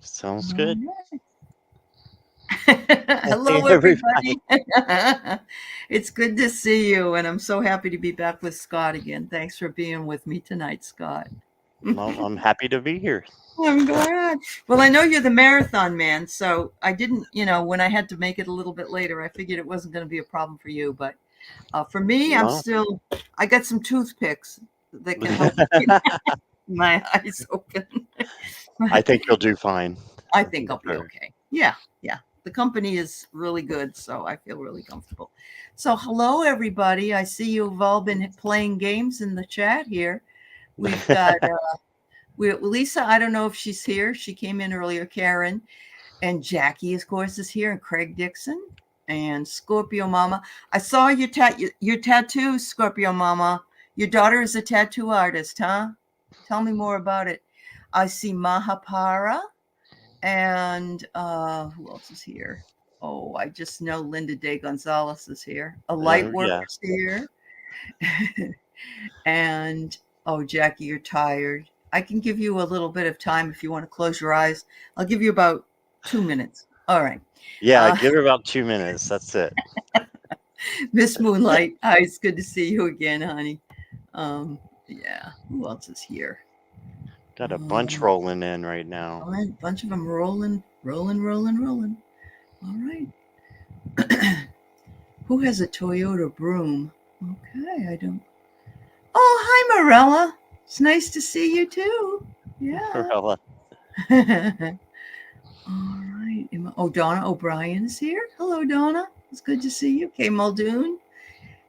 Sounds All good. right. Hey, Hello, everybody. everybody. It's good to see you, and I'm so happy to be back with Scott again. Thanks for being with me tonight, Scott. Well, I'm happy to be here. I'm glad. Well, I know you're the marathon man, so I didn't, when I had to make it a little bit later, I figured it wasn't going to be a problem for you. But for me, No, I got some toothpicks that can help keep my eyes open. I think you'll do fine. I think I'll be Sure. okay. Yeah, yeah. The company is really good, so I feel really comfortable. So, hello, everybody. I see you've all been playing games in the chat here. We've got Lisa. I don't know if she's here. She came in earlier. Karen and Jackie, of course, is here, and Craig Dixon and Scorpio Mama. I saw your tattoo, Scorpio Mama. Your daughter is a tattoo artist, huh? Tell me more about it. I see Mahapara. And who else is here? Oh, I just know Linda Day Gonzalez is here. A light Yeah. worker's here. And oh, Jackie, you're tired. I can give you a little bit of time if you want to close your eyes. I'll give you about 2 minutes. All right. Yeah, Uh, give it about 2 minutes. That's it. Miss Moonlight, hi, it's good to see you again, honey. Yeah, who else is here? Got a bunch Um, rolling in right now. all right, a bunch of them rolling, rolling, rolling, rolling. All right. Who has a Toyota broom? Okay, I don't. Oh, hi, Morella. It's nice to see you too. Yeah. Well, All right. Oh, Donna O'Brien is here. Hello, Donna. It's good to see you. Kay Muldoon.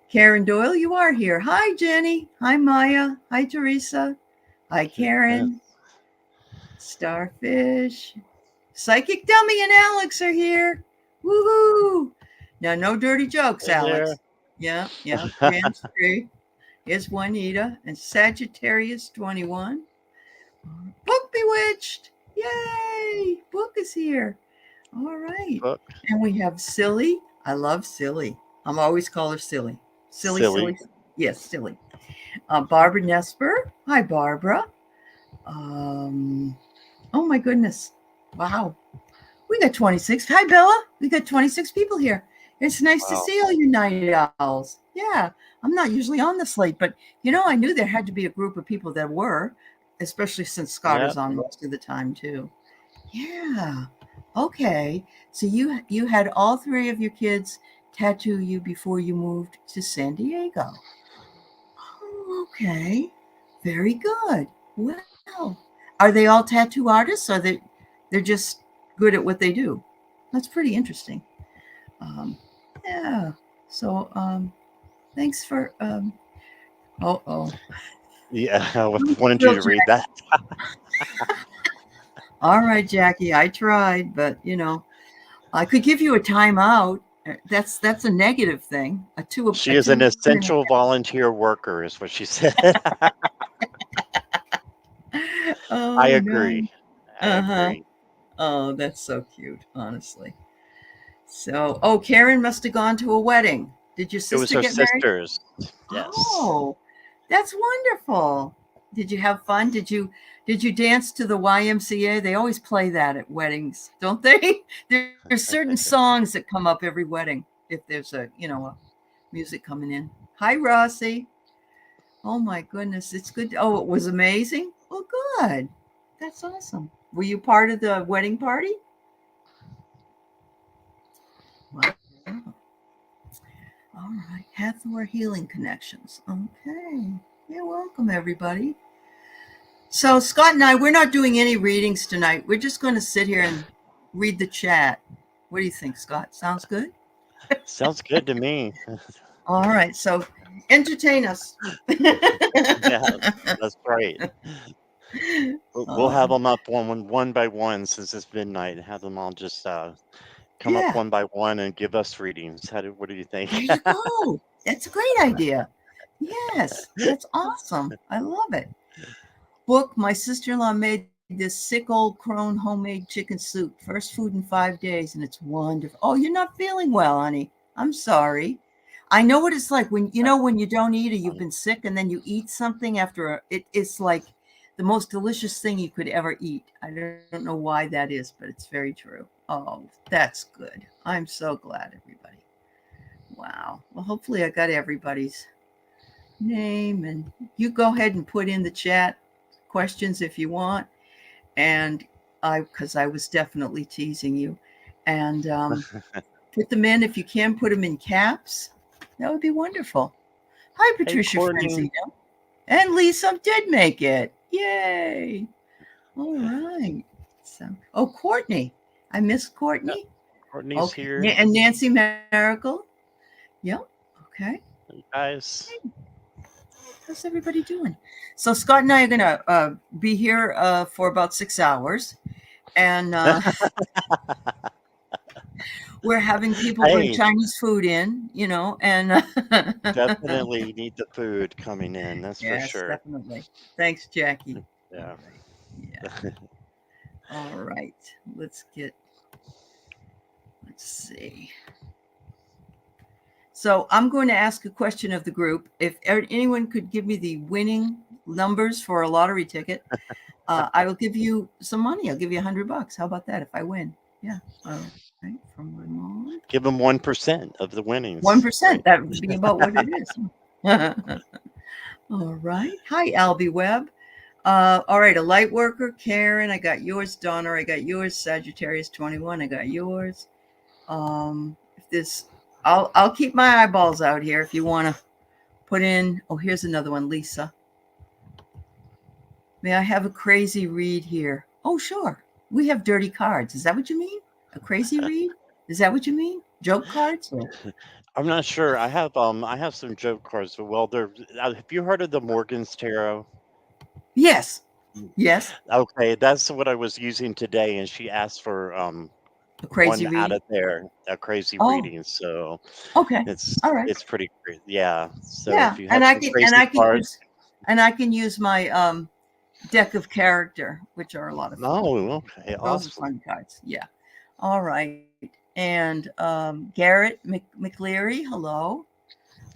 Karen Doyle, you are here. Hi, Jenny. Hi, Maya. Hi, Teresa. Hi, yeah. Karen. Starfish. Psychic Dummy and Alex are here. Woohoo! Now, no dirty jokes, Hey there. Alex. Yeah, yeah. Grams 3. Here's Juanita and Sagittarius 21. Book Bewitched. Yay! Book is here. All right. Book. And we have Silly. I love Silly. I'm always call her Silly. Silly, Silly. silly. Yes, Silly. Barbara Nesper. Hi, Barbara. Um, oh my goodness. Wow. We got 26. Hi, Bella. We got 26 people here. It's nice to Wow. see all you night owls. Yeah, I'm not usually on the slate, but I knew there had to be a group of people that were, especially since Scott Yeah. is on most of the time too. Yeah. Okay. So you had all three of your kids tattoo you before you moved to San Diego. Oh, okay. Very good. Well, are they all tattoo artists or they're just good at what they do? That's pretty interesting. Um, yeah. So thanks for oh. Yeah. I wanted you to read that. All right, Jackie, I tried, but I could give you a timeout. That's a negative thing. She A is an two. essential volunteer worker, is what she said. I Oh no. agree. I Uh-huh. agree. Oh, that's so cute, honestly. So, oh, Karen must have gone to a wedding. Did your It was sister her get married? sisters. Yes. Oh, that's wonderful. Did you have fun? Did you dance to the YMCA? They always play that at weddings, don't they? There's certain songs that come up every wedding if there's a music coming in. Hi, Rossi. Oh my goodness, it's good. Oh, it was amazing. Well, good. That's awesome. Were you part of the wedding party? Wow. All right. Hathor Healing Connections. Okay. You're welcome, everybody. So, Scott and I, we're not doing any readings tonight. We're just going to sit here and read the chat. What do you think, Scott? Sounds good? Sounds good to me. All right. So, entertain us. Yeah, that's right. We'll uh, have them up one by one since it's midnight, and have them all just come up yeah, one by one and give us readings. What do you think? there you go. That's a great idea. Yes, that's awesome. I love it. Book, my sister-in-law made this sick old crone homemade chicken soup. First food in 5 days, and it's wonderful. Oh, you're not feeling well, honey. I'm sorry. I know what it's like when you don't eat or you've been sick and then you eat something after it's like the most delicious thing you could ever eat. I don't know why that is, but it's very true. Oh, that's good. I'm so glad, everybody. Wow. Well, hopefully I got everybody's name, and you go ahead and put in the chat questions if you want. And because I was definitely teasing you, and put them in if you can. Put them in caps. That would be wonderful. Hi, Hey, Patricia Courtney. Frenzino. And Lisa did make it. Yay. All right. So, oh, Courtney. I miss Yep, Courtney. Courtney's Okay. here. And Nancy Miracle. Yep. Okay. Hey, guys. How's everybody doing? So, Scott and I are going to be here for about 6 hours. And we're having people bring Hey, Chinese food in, and definitely need the food coming in. That's for yes, sure. definitely. Thanks, Jackie. All Yeah. right. Yeah. All right. Let's see. So I'm going to ask a question of the group. If anyone could give me the winning numbers for a lottery ticket, I will give you some money. I'll give you $100. How about that if I win? Yeah. All right. From my mom. Give them 1% of the winnings, 1%. right? That would be about what it is. All right. Hi, Albie Webb. All right. A light worker, Karen. I got yours, Donna. I got yours, Sagittarius 21. I got yours. If this, I'll keep my eyeballs out here if you want to put in. Oh, here's another one, Lisa. May I have a crazy read here? Oh, sure. We have dirty cards. Is that what you mean? A crazy read? Is that what you mean? Joke cards? Or? I'm not sure. I have some joke cards. Well, they're. Have you heard of the Morgan's Tarot? Yes. Yes. Okay, that's what I was using today, and she asked for A crazy one out read? of there, a crazy Oh, reading. So okay. it's All right. it's pretty great. Yeah. So Yeah. if you And have I some can and crazy I can cards, use my deck of character, which are a lot of fun. oh, okay, Those are awesome. fun cards. Yeah. All right. And Garrett McLeary, hello.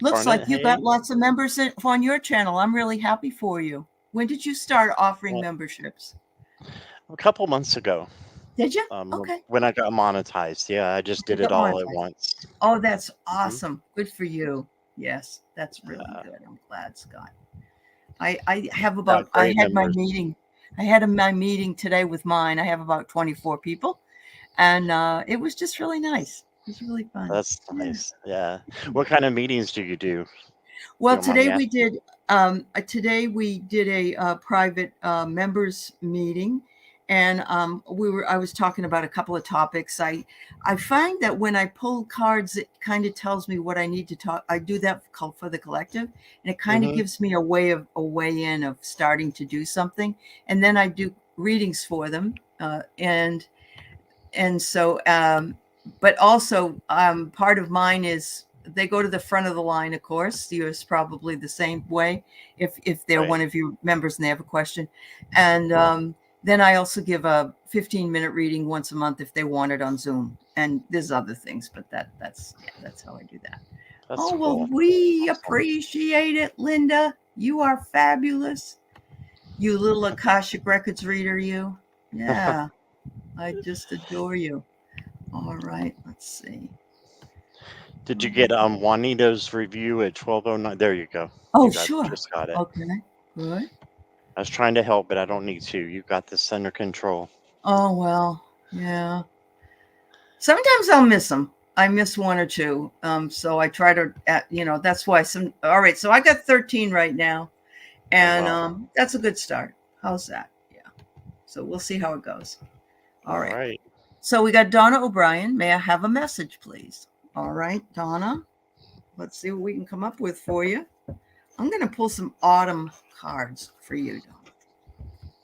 Looks like Garnet, you got hey. lots of members on your channel. I'm really happy for you. When did you start offering Well, memberships? a couple months ago, Did you? Okay. when I got monetized, yeah, I just You did it got all at monetized. once. Oh, that's Hmm. awesome. Good for you. Yes, that's really Uh, good. I'm glad, Scott. I have got I great had my members. meeting. I had my meeting today with mine. I have about 24 people, and it was just really nice. It was really fun. That's Yeah. nice. Yeah. What kind of meetings do you do? If you Well, don't mind me asking. today we did a private members meeting, and I was talking about a couple of topics. I find that when I pull cards, it kind of tells me what I need to talk. I do that for the collective, and it kind of Hmm. gives me a way in of starting to do something, and then I do readings for them, and so but also part of mine is they go to the front of the line. Of course, yours probably the same way if they're Right. one of your members and they have a question. And then I also give a 15-minute reading once a month if they want it on Zoom. And there's other things, but that's how I do that. That's Oh, well, cool. we Awesome. appreciate it, Linda. You are fabulous. You little Akashic Records reader, you. Yeah, I just adore you. All right, let's see. Did you get Juanito's review at 12:09? There you go. Oh, You got sure. just got it. Okay, good. I was trying to help, but I don't need to. You got this under control. Oh, well, yeah. Sometimes I'll miss them. I miss one or two. So I try to, that's why all right. So I got 13 right now, Oh and wow. that's a good start. How's that? Yeah. So we'll see how it goes. All All right. right. So we got Donna O'Brien. May I have a message, please? All right, Donna. Let's see what we can come up with for you. I'm going to pull some autumn cards for you, Donna.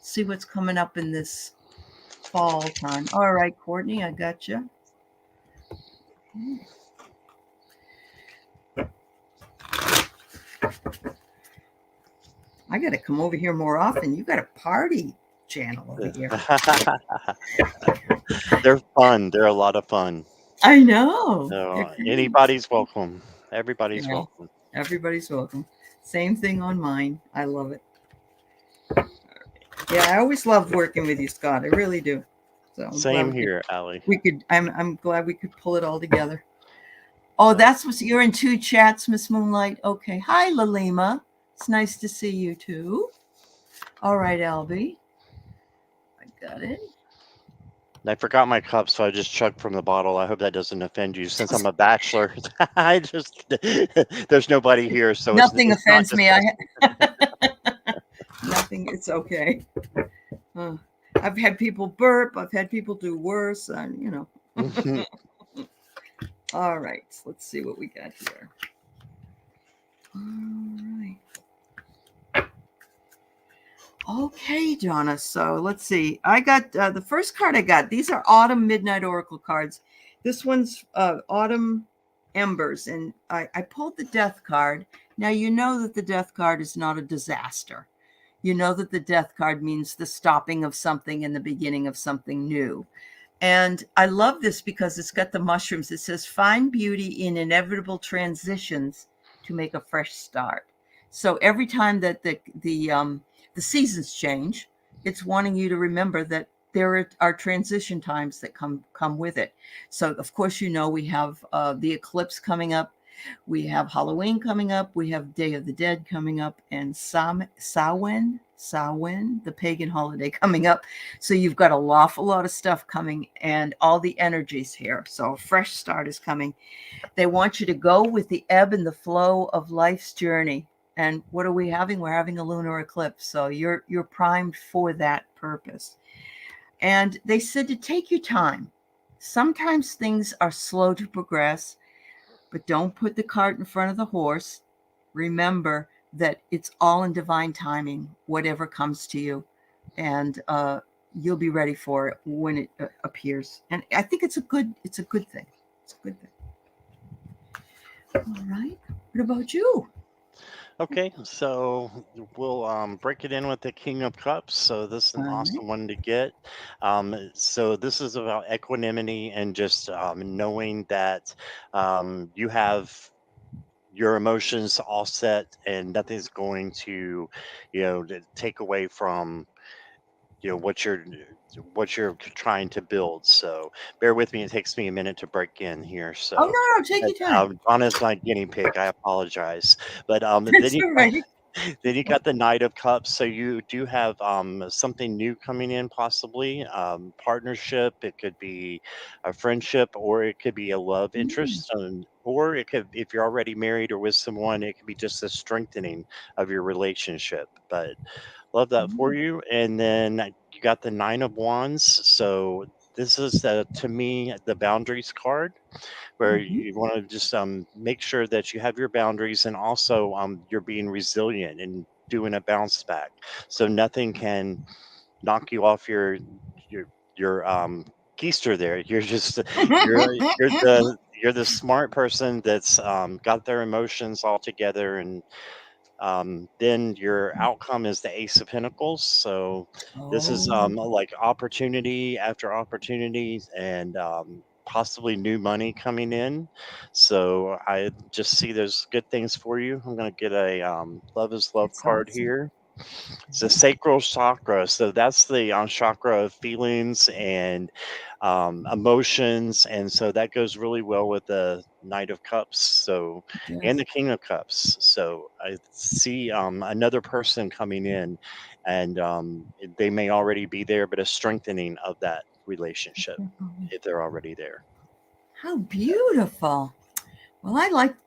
See what's coming up in this fall time. All right, Courtney, I got you. I got to come over here more often. You got a party channel over here. They're fun. They're a lot of fun. I know. So anybody's welcome. Everybody's Yeah, welcome. everybody's welcome. Same thing on mine. I love it. Yeah, I always love working with you, Scott. I really do. So I'm glad Same here, Allie. we could. I'm glad we could pull it all together. Oh, Yep. that's what you're in 2 chats, Miss Moonlight. Okay. Hi, Lalima. It's nice to see you too. All right, Albie. I got it. I forgot my cup, so I just chugged from the bottle. I hope that doesn't offend you. Since I'm a bachelor, I just there's nobody here, so Nothing it's not offends me. disgusting. Nothing. It's okay. Uh, I've had people burp. I've had people do worse. All right. Let's see what we got here. All right. Okay, Donna. So let's see. I got the first card I got. These are Autumn Midnight Oracle cards. This one's Autumn Embers. And I pulled the Death card. Now, you know that the Death card is not a disaster. You know that the Death card means the stopping of something and the beginning of something new. And I love this because it's got the mushrooms. It says, find beauty in inevitable transitions to make a fresh start. So every time that the seasons change, it's wanting you to remember that there are transition times that come with it. So of course, we have the eclipse coming up. We have Halloween coming up. We have Day of the Dead coming up, and Samhain, the pagan holiday, coming up. So you've got a awful lot of stuff coming, and all the energies here. So a fresh start is coming. They want you to go with the ebb and the flow of life's journey. And what are we having? We're having a lunar eclipse. So you're primed for that purpose. And they said to take your time. Sometimes things are slow to progress, but don't put the cart in front of the horse. Remember that it's all in divine timing, whatever comes to you. And you'll be ready for it when it appears. And I think it's a good thing. It's a good thing. All right. What about you? Okay, so we'll break it in with the King of Cups. So this is All an right. awesome one to get. So this is about equanimity and just knowing that you have your emotions all set and nothing's going to, take away from what you're trying to build. So bear with me. It takes me a minute to break in here. Oh, So no, no. Take your time. Donna's my guinea pig. I apologize. But then That's you all right. then you got the Knight of Cups, so you do have something new coming in, possibly partnership. It could be a friendship, or it could be a love Mm, interest, or it could, if you're already married or with someone, it could be just a strengthening of your relationship. But love that for mm, you. And then you got the Nine of Wands. So this is to me the boundaries card, where mhm, you want to just make sure that you have your boundaries, and also you're being resilient and doing a bounce back, so nothing can knock you off your your keister there. You're just you're you're the smart person that's got their emotions all together. And then your outcome is the Ace of Pentacles. So this is Oh, like opportunity after opportunity, and possibly new money coming in. So I just see there's good things for you. I'm going to get a Love is Love it's card awesome. here. It's the sacral chakra. So that's the chakra of feelings and emotions. And so that goes really well with the Knight of Cups. So, It and does. the King of Cups. So I see another person coming in, and they may already be there, but a strengthening of that relationship if they're already there. How beautiful. Well,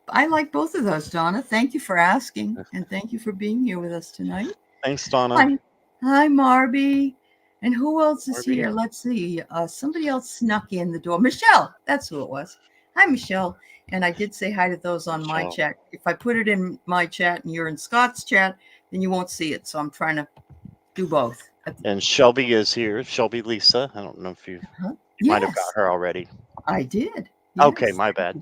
I like both of those, Donna. Thank you for asking, and thank you for being here with us tonight. Thanks, Donna. Hi, hi, Marby. And who else is Barbie. here? Let's see. Somebody else snuck in the door. Michelle. That's who it was. Hi, Michelle. And I did say hi to those on my Michelle. chat. If I put it in my chat and you're in Scott's chat, then you won't see it. So I'm trying to do both. And Shelby is here. Shelby Lisa. I don't know if Huh? you might have got Yes, her already. I did. Okay, Yes. my bad.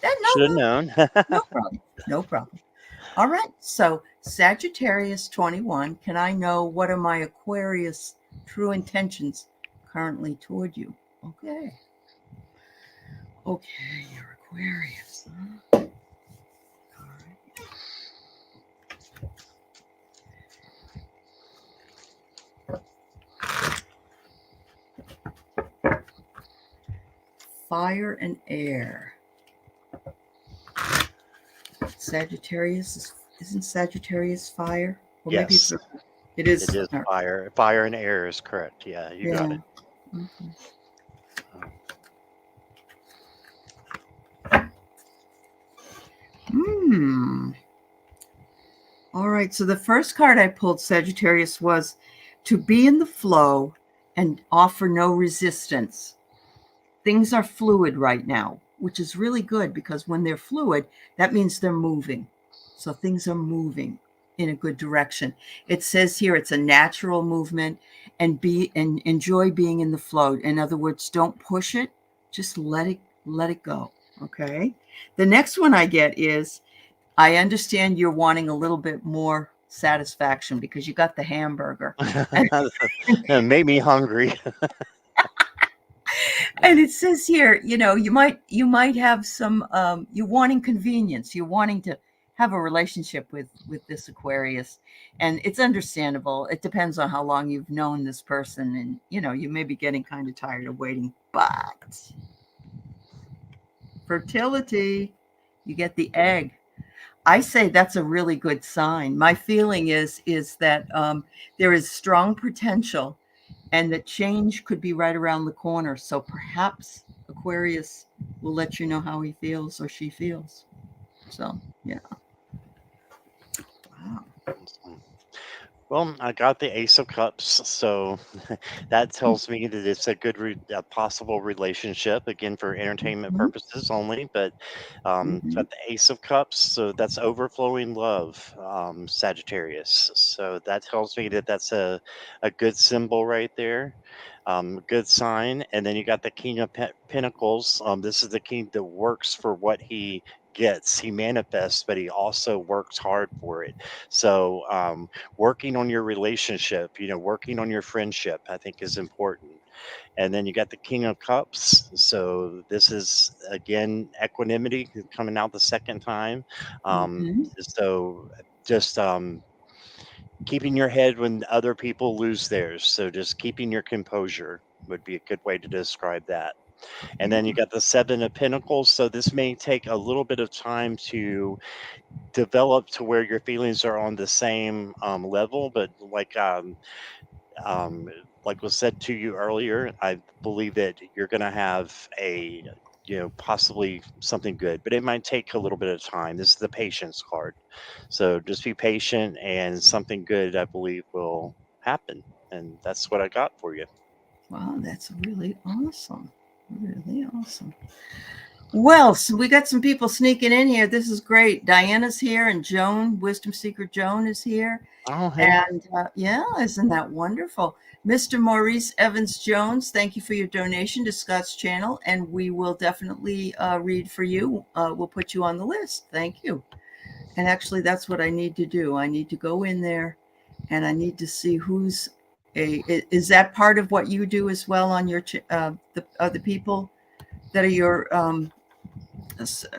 No, Should have no, known. no problem. No problem. All right. So Sagittarius 21. Can I know what are my Aquarius true intentions currently toward you? Okay. Okay, you're Aquarius. Huh? All right. fire and air. Sagittarius isn't Sagittarius fire? Or maybe it's Yes, it it is. is fire. Fire and air is correct. Yeah, you got Yeah. it. Mhm. Um, Hmm. All right. So the first card I pulled, Sagittarius, was to be in the flow and offer no resistance. Things are fluid right now, which is really good because when they're fluid, that means they're moving. So things are moving in a good direction. It says here it's a natural movement and enjoy being in the flow. In other words, don't push it, just let it go. Okay? The next one I get is I understand you're wanting a little bit more satisfaction because you got the hamburger. it made me hungry. And it says here, you might have some you're wanting convenience, you're wanting to have a relationship with this Aquarius, and it's understandable. It depends on how long you've known this person, and you may be getting kind of tired of waiting. But fertility, you get the egg. I say that's a really good sign. My feeling is that there is strong potential, and that change could be right around the corner. So perhaps Aquarius will let you know how he feels or she feels. So yeah. Wow. Well, I got the Ace of Cups, so that tells me that it's a good, a possible relationship. Again, for entertainment Mhm. purposes only. But Mhm. got the Ace of Cups, so that's overflowing love, Sagittarius. So that tells me that that's a good symbol right there, good sign. And then you got the King of Pentacles. This is the king that works for what he gets. He manifests, but he also works hard for it. So working on your relationship, working on your friendship, I think is important. And then you got the King of Cups. So this is again equanimity coming out the second time. Mhm. So just keeping your head when other people lose theirs. So just keeping your composure would be a good way to describe that. And then you Yeah. got the Seven of Pentacles. So this may take a little bit of time to develop to where your feelings are on the same level, but um, like was said to you earlier, I believe that you're going to have a possibly something good, but it might take a little bit of time. This is the patience card, so just be patient, and something good I believe will happen, and that's what I got for you. Wow, that's really awesome. Really awesome. Well, so we got some people sneaking in here. This is great. Diana's here, and Joan, Wisdom Seeker Joan, is here. Oh, hey. And yeah, isn't that wonderful? Mr. Maurice Evans Jones, thank you for your donation to Scott's channel, and we will definitely read for you. We'll put you on the list. Thank you. And actually, that's what I need to do. I need to go in there and I need to see who's is that part of what you do as well on your, the other people that are your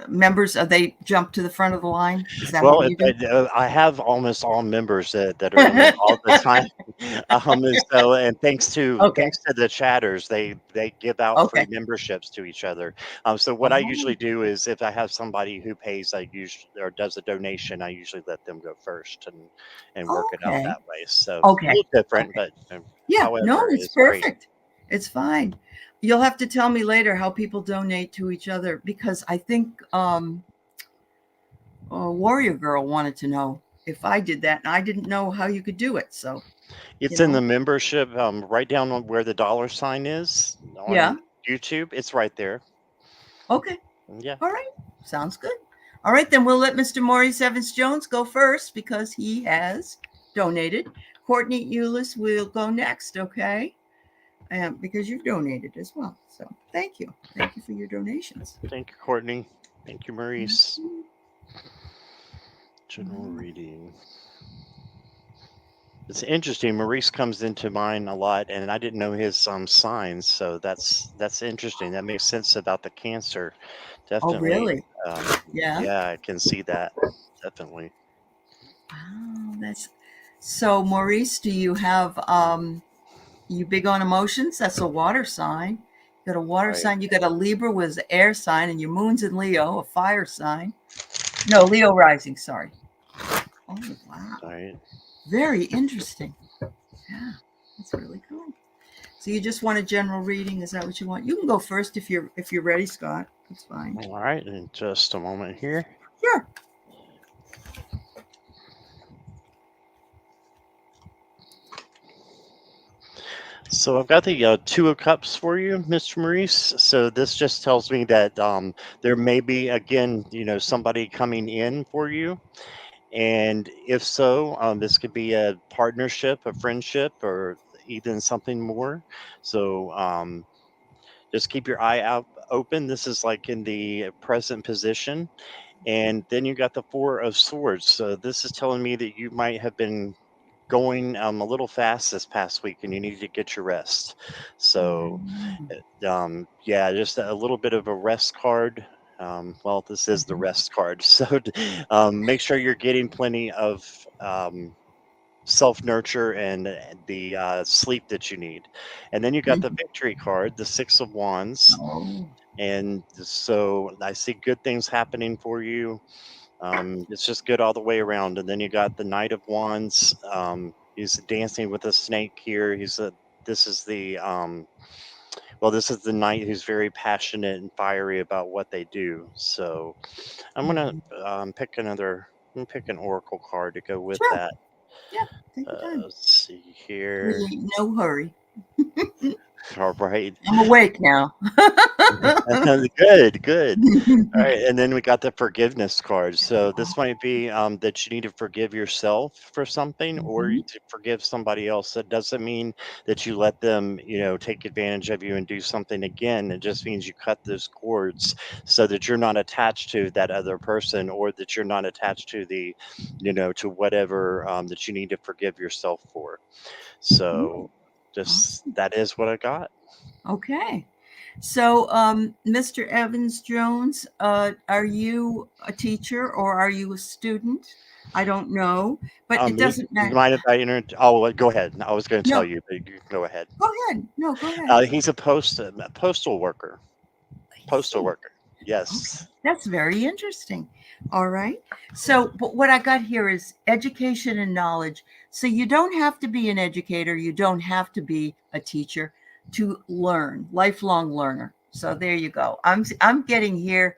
members? Are they jump to the front of the line? Is that Well, what you do? I have almost all members that are in there all the time. And so, and Okay. thanks to the chatters, they give out free Okay. memberships to each other. So what I Oh, usually do is if I have somebody who pays, I usually or does a donation, I usually let them go first and work it out okay. that way. So a Okay. little different, Okay. but Yeah, no, however, it's it's great. perfect. It's fine. You'll have to tell me later how people donate to each other because I think Warrior Girl wanted to know if I did that, and I didn't know how you could do it. So, you It's in the know, membership, right down on where the dollar sign is yeah. on YouTube. It's right there. Okay. Yeah. All right. Sounds good. All right, then we'll let Mr. Maurice Evans Jones go first because he has donated. Courtney Eulis will go next, okay? Because you've donated as well. So thank you. Thank you for your donations. Thank you, Courtney. Thank you, Maurice. Mhm. General reading. It's interesting. Maurice comes into mine a lot, and I didn't know his signs, so that's interesting. That makes sense about the cancer. Oh, Definitely. really? Yeah. Yeah, I can see that. Definitely. Oh, that's so. Maurice, do you have you big on emotions? That's a water sign. You got a water Right. sign. You got a Libra with an air sign, and your moon's in Leo, a fire sign. No, Leo rising. Sorry. Oh wow, Right. very interesting. Yeah, that's really cool. So you just want a general reading? Is that what you want? You can go first if you're ready, Scott. That's fine. All right. In just a moment here. Sure. So I've got the Two of Cups for you, Mr. Maurice. So this just tells me that there may be, again, somebody coming in for you. And if so, this could be a partnership, a friendship, or even something more. So just keep your eye out open. This is like in the present position. And then you got the Four of Swords. So this is telling me that you might have been going a little fast this past week and you need to get your rest. So, Mm-hmm. yeah, just a little bit of a rest card. Well, this is the rest card. So, make sure you're getting plenty of self nurture and the sleep that you need. And then you got the victory card, the Six of Wands. Oh. And so I see good things happening for you. It's just good all the way around. And then you got the Knight of Wands. He's dancing with a snake here. This is the this is the knight who's very passionate and fiery about what they do. So I'm gonna Mhm. pick another. I'm gonna pick an oracle card to go with Sure. that. Yeah. Take your time. Let's see We here. ain't no hurry. All right. I'm awake now. Good, good. All right, and then we got the forgiveness card. So this might be that you need to forgive yourself for something, or Mhm. to forgive somebody else. That doesn't mean that you let them, take advantage of you and do something again. It just means you cut those cords so that you're not attached to that other person, or that you're not attached to to whatever that you need to forgive yourself for. Oh, So just awesome. that is what I got. Okay. So, Mr. Evans Jones, are you a teacher or are you a student? I don't know, but it You, doesn't you matter. mind if I Oh, go ahead. I was going to tell No, you, but you can go ahead. go ahead. No, go ahead. He's a postal worker. I Postal see. worker. Okay, Yes. that's very interesting. All right. So, but what I got here is education and knowledge. So, you don't have to be an educator, you don't have to be a teacher to learn, lifelong learner. So, there you go. I'm getting here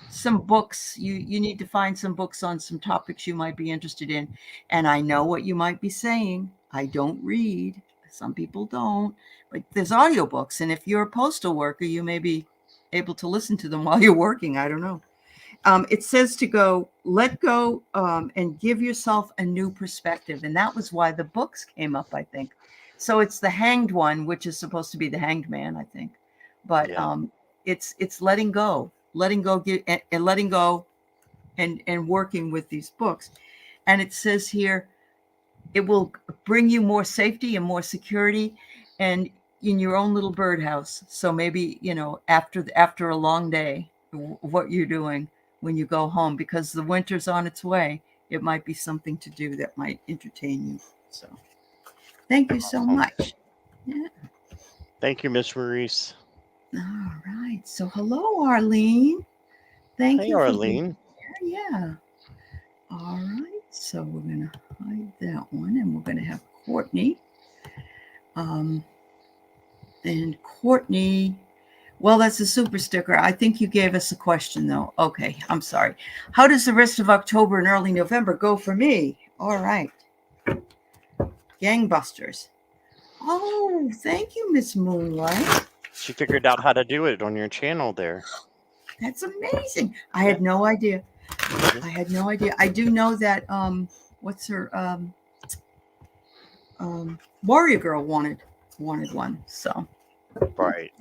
some books. You need to find some books on some topics you might be interested in. And I know what you might be saying. I don't read. Some people don't, but there's audiobooks, and if you're a postal worker, you may be able to listen to them while you're working. I don't know. It says to let go, and give yourself a new perspective. And that was why the books came up, I think. So it's the hanged one, which is supposed to be the hanged man, I think. But Yeah. it's letting go, and letting go, and working with these books. And it says here, it will bring you more safety and more security, and in your own little birdhouse. So maybe after a long day, what you're doing when you go home, because the winter's on its way, it might be something to do that might entertain you. So thank you so Awesome. much. Yeah. Thank you, Miss Maurice. All right. So hello, Arlene. Thank Hey, you for being Arlene. here. Yeah. All right. So we're gonna hide that one, and we're gonna have Courtney. Um, and Courtney, well, that's a super sticker. I think you gave us a question, though. Okay, I'm sorry. How does the rest of October and early November go for me? All right. Gangbusters. Oh, thank you, Miss Moonlight. She figured out how to do it on your channel there. That's amazing. I Yeah. had no idea. Yeah. I had no idea. I do know that what's her Warrior Girl wanted one. So Right.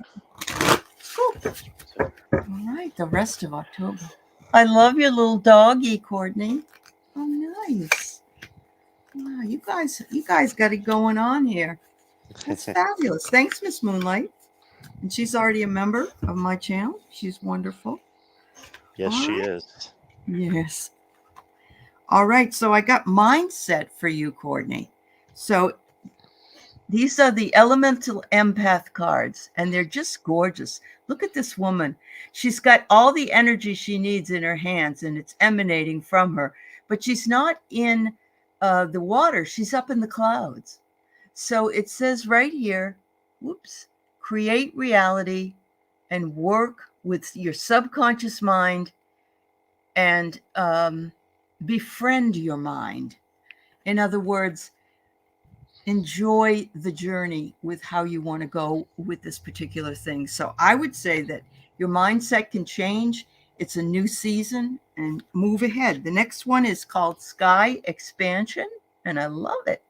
cool. So, All right, the rest of October. I love your little doggy, Courtney. Oh, nice. Wow, you guys got it going on here. That's fabulous. Thanks, Miss Moonlight. And she's already a member of my channel. She's wonderful. yes, All she right. is. Yes. All right. So I got mindset for you, Courtney. So These are the elemental empath cards, and they're just gorgeous. Look at this woman. She's got all the energy she needs in her hands, and it's emanating from her. But she's not in the water, she's up in the clouds. So it says right here, whoops, create reality and work with your subconscious mind and befriend your mind. In other words, enjoy the journey with how you want to go with this particular thing. So I would say that your mindset can change. It's a new season and move ahead. The next one is called Sky Expansion, and I love it.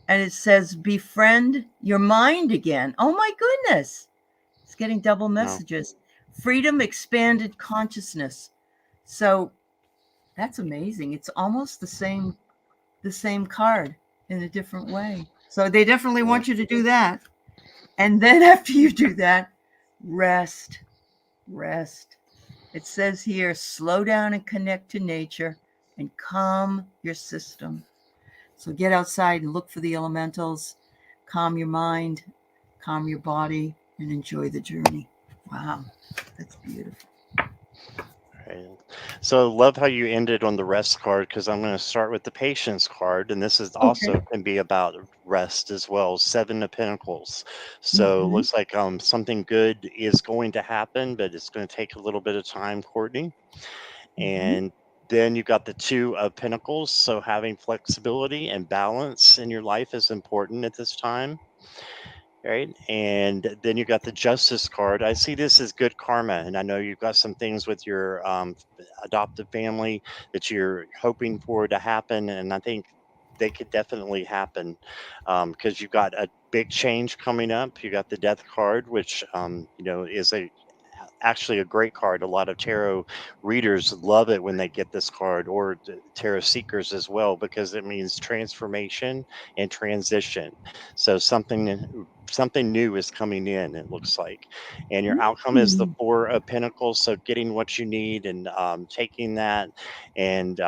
And it says befriend your mind again. Oh my goodness. It's getting double No. messages. Freedom, expanded consciousness. So that's amazing. It's almost the same card in a different way. So they definitely No. want you to do that. And then after you do that, rest, rest. It says here, slow down and connect to nature and calm your system. So get outside and look for the elementals, calm your mind, calm your body, and enjoy the journey. Wow, that's beautiful. Right. So love how you ended on the rest card because I'm going to start with the patience card, and this is Okay. also can be about rest as well. Seven of Pentacles. So Mm-hmm. looks like something good is going to happen, but it's going to take a little bit of time, Courtney. Mm-hmm. And then you've got the Two of Pentacles. So having flexibility and balance in your life is important at this time. Right. And then you got the Justice card. I see this as good karma. And I know you've got some things with your adoptive family that you're hoping for to happen. And I think they could definitely happen because you've got a big change coming up. You got the Death card, which, is actually a great card. A lot of tarot readers love it when they get this card, or tarot seekers as well, because it means transformation and transition. So something new is coming in, it looks like. And your outcome is the Mm-hmm. Four of Pentacles. So getting what you need and taking that and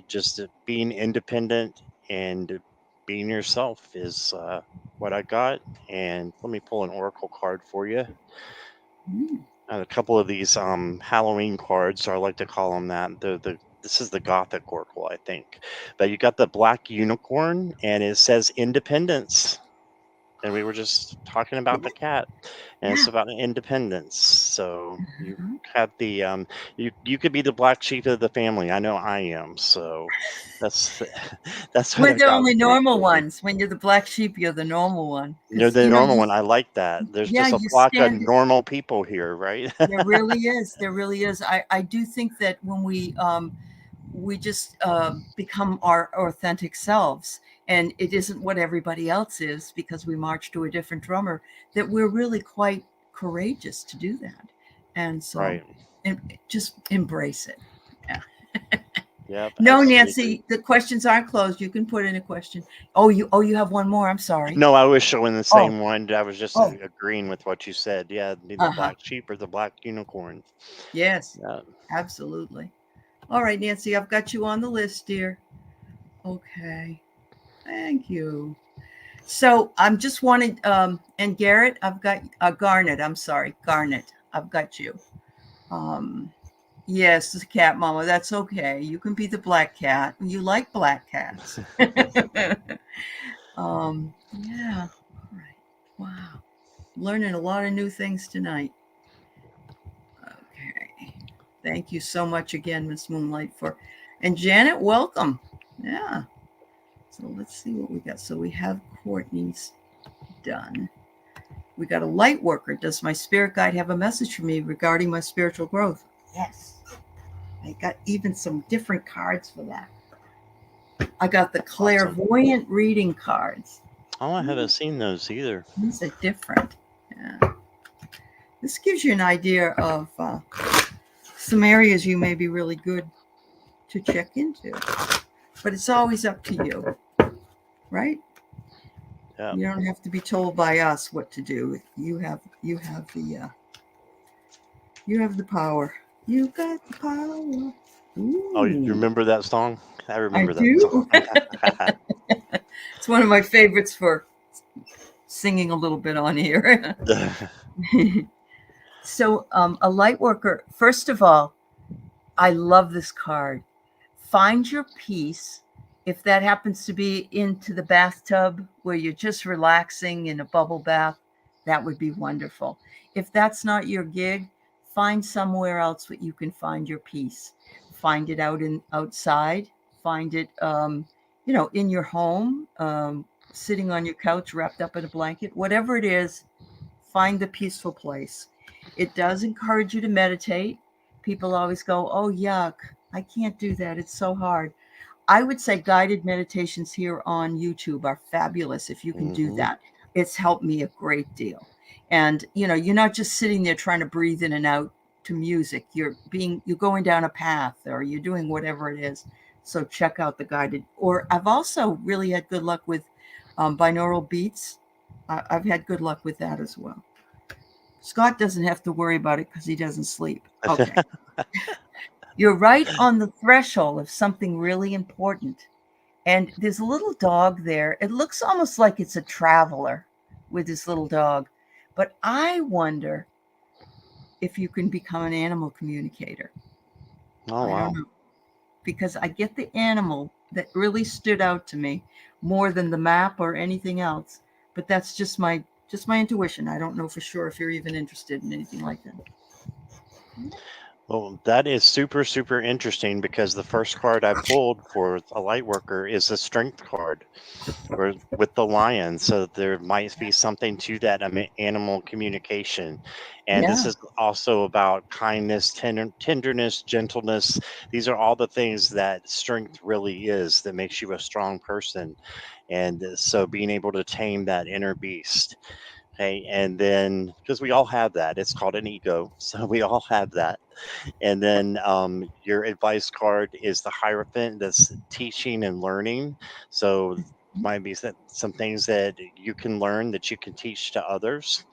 just being independent and being yourself is what I got. And let me pull an oracle card for you. A couple of these Halloween cards, or I like to call them that. This is the Gothic Oracle, I think. But you got the Black Unicorn, and it says independence. And we were just talking about the cat, and it's Yeah. about independence. So you have the you could be the black sheep of the family. I know I am. So that's that's what We're I the got only for you, normal Courtney. ones. When you're the black sheep, you're the normal one. You're Because, the normal one. I like that. There's yeah, just a you flock of stand. normal people here, right? There really is. There really is. I do think that when we just become our authentic selves, and it isn't what everybody else is because we march to a different drummer, that we're really quite courageous to do that. And so Right. just embrace it. Yeah. Yep, No, absolutely. Nancy, the questions aren't closed. You can put in a question. Oh, you have one more. I'm sorry. No, I was showing the Oh, same one. I was just oh, agreeing with what you said. Yeah, be the uh-huh. black sheep or the black unicorn. Yes, Yeah. absolutely. All right, Nancy, I've got you on the list, dear. Okay. Thank you. So I'm just wanting, and Garrett, I've got Garnet. I'm sorry, Garnet. I've got you. Um, yes, the cat mama. That's okay. You can be the black cat. You like black cats. Yeah. All right. Wow. Learning a lot of new things tonight. Okay. Thank you so much again, Miss Moonlight, and Janet, welcome. Yeah. So let's see what we got. So we have Courtney's done. We got a light worker. Does my spirit guide have a message for me regarding my spiritual growth? Yes. I got even some different cards for that. I got the Awesome. clairvoyant reading cards. Oh, I haven't seen those either. These are different. Yeah. This gives you an idea of some areas you may be really good to check into. But it's always up to you, right? Yeah. You don't have to be told by us what to do. You have the power. You got the power. Oh, you Ooh, remember that song? I I remember that do. song. It's one of my favorites for singing a little bit on here. So, a light worker, first of all, I love this card. Find your peace. If that happens to be into the bathtub where you're just relaxing in a bubble bath, that would be wonderful. If that's not your gig, find somewhere else that you can find your peace. Find it outside. Find it, in your home, sitting on your couch wrapped up in a blanket. Whatever it is, find the peaceful place. It does encourage you to meditate. People always go, "Oh, yuck, I can't do that. It's so hard." I would say guided meditations here on YouTube are fabulous if you can do Hmm. that. It's helped me a great deal. And you're not just sitting there trying to breathe in and out to music. You're going down a path or you're doing whatever it is. So check out the guided. Or I've also really had good luck with binaural beats. I've had good luck with that as well. Scott doesn't have to worry about it because he doesn't sleep. Okay. You're right on the threshold of something really important. And there's a little dog there. It looks almost like it's a traveler with this little dog. But I wonder if you can become an animal communicator. Oh, I don't wow. know. Because I get the animal that really stood out to me more than the map or anything else. But that's just my intuition. I don't know for sure if you're even interested in anything like that. Well, that is super, super interesting because the first card I pulled for a light worker is a strength card or with the lion. So there might be something to that animal communication. And this Yeah. is also about kindness, tenderness, gentleness. These are all the things that strength really is that makes you a strong person. And so being able to tame that inner beast. Okay. And then because we all have that, it's called an ego. So we all have that. And then your advice card is the Hierophant that's teaching and learning. So might be some things that you can learn that you can teach to others.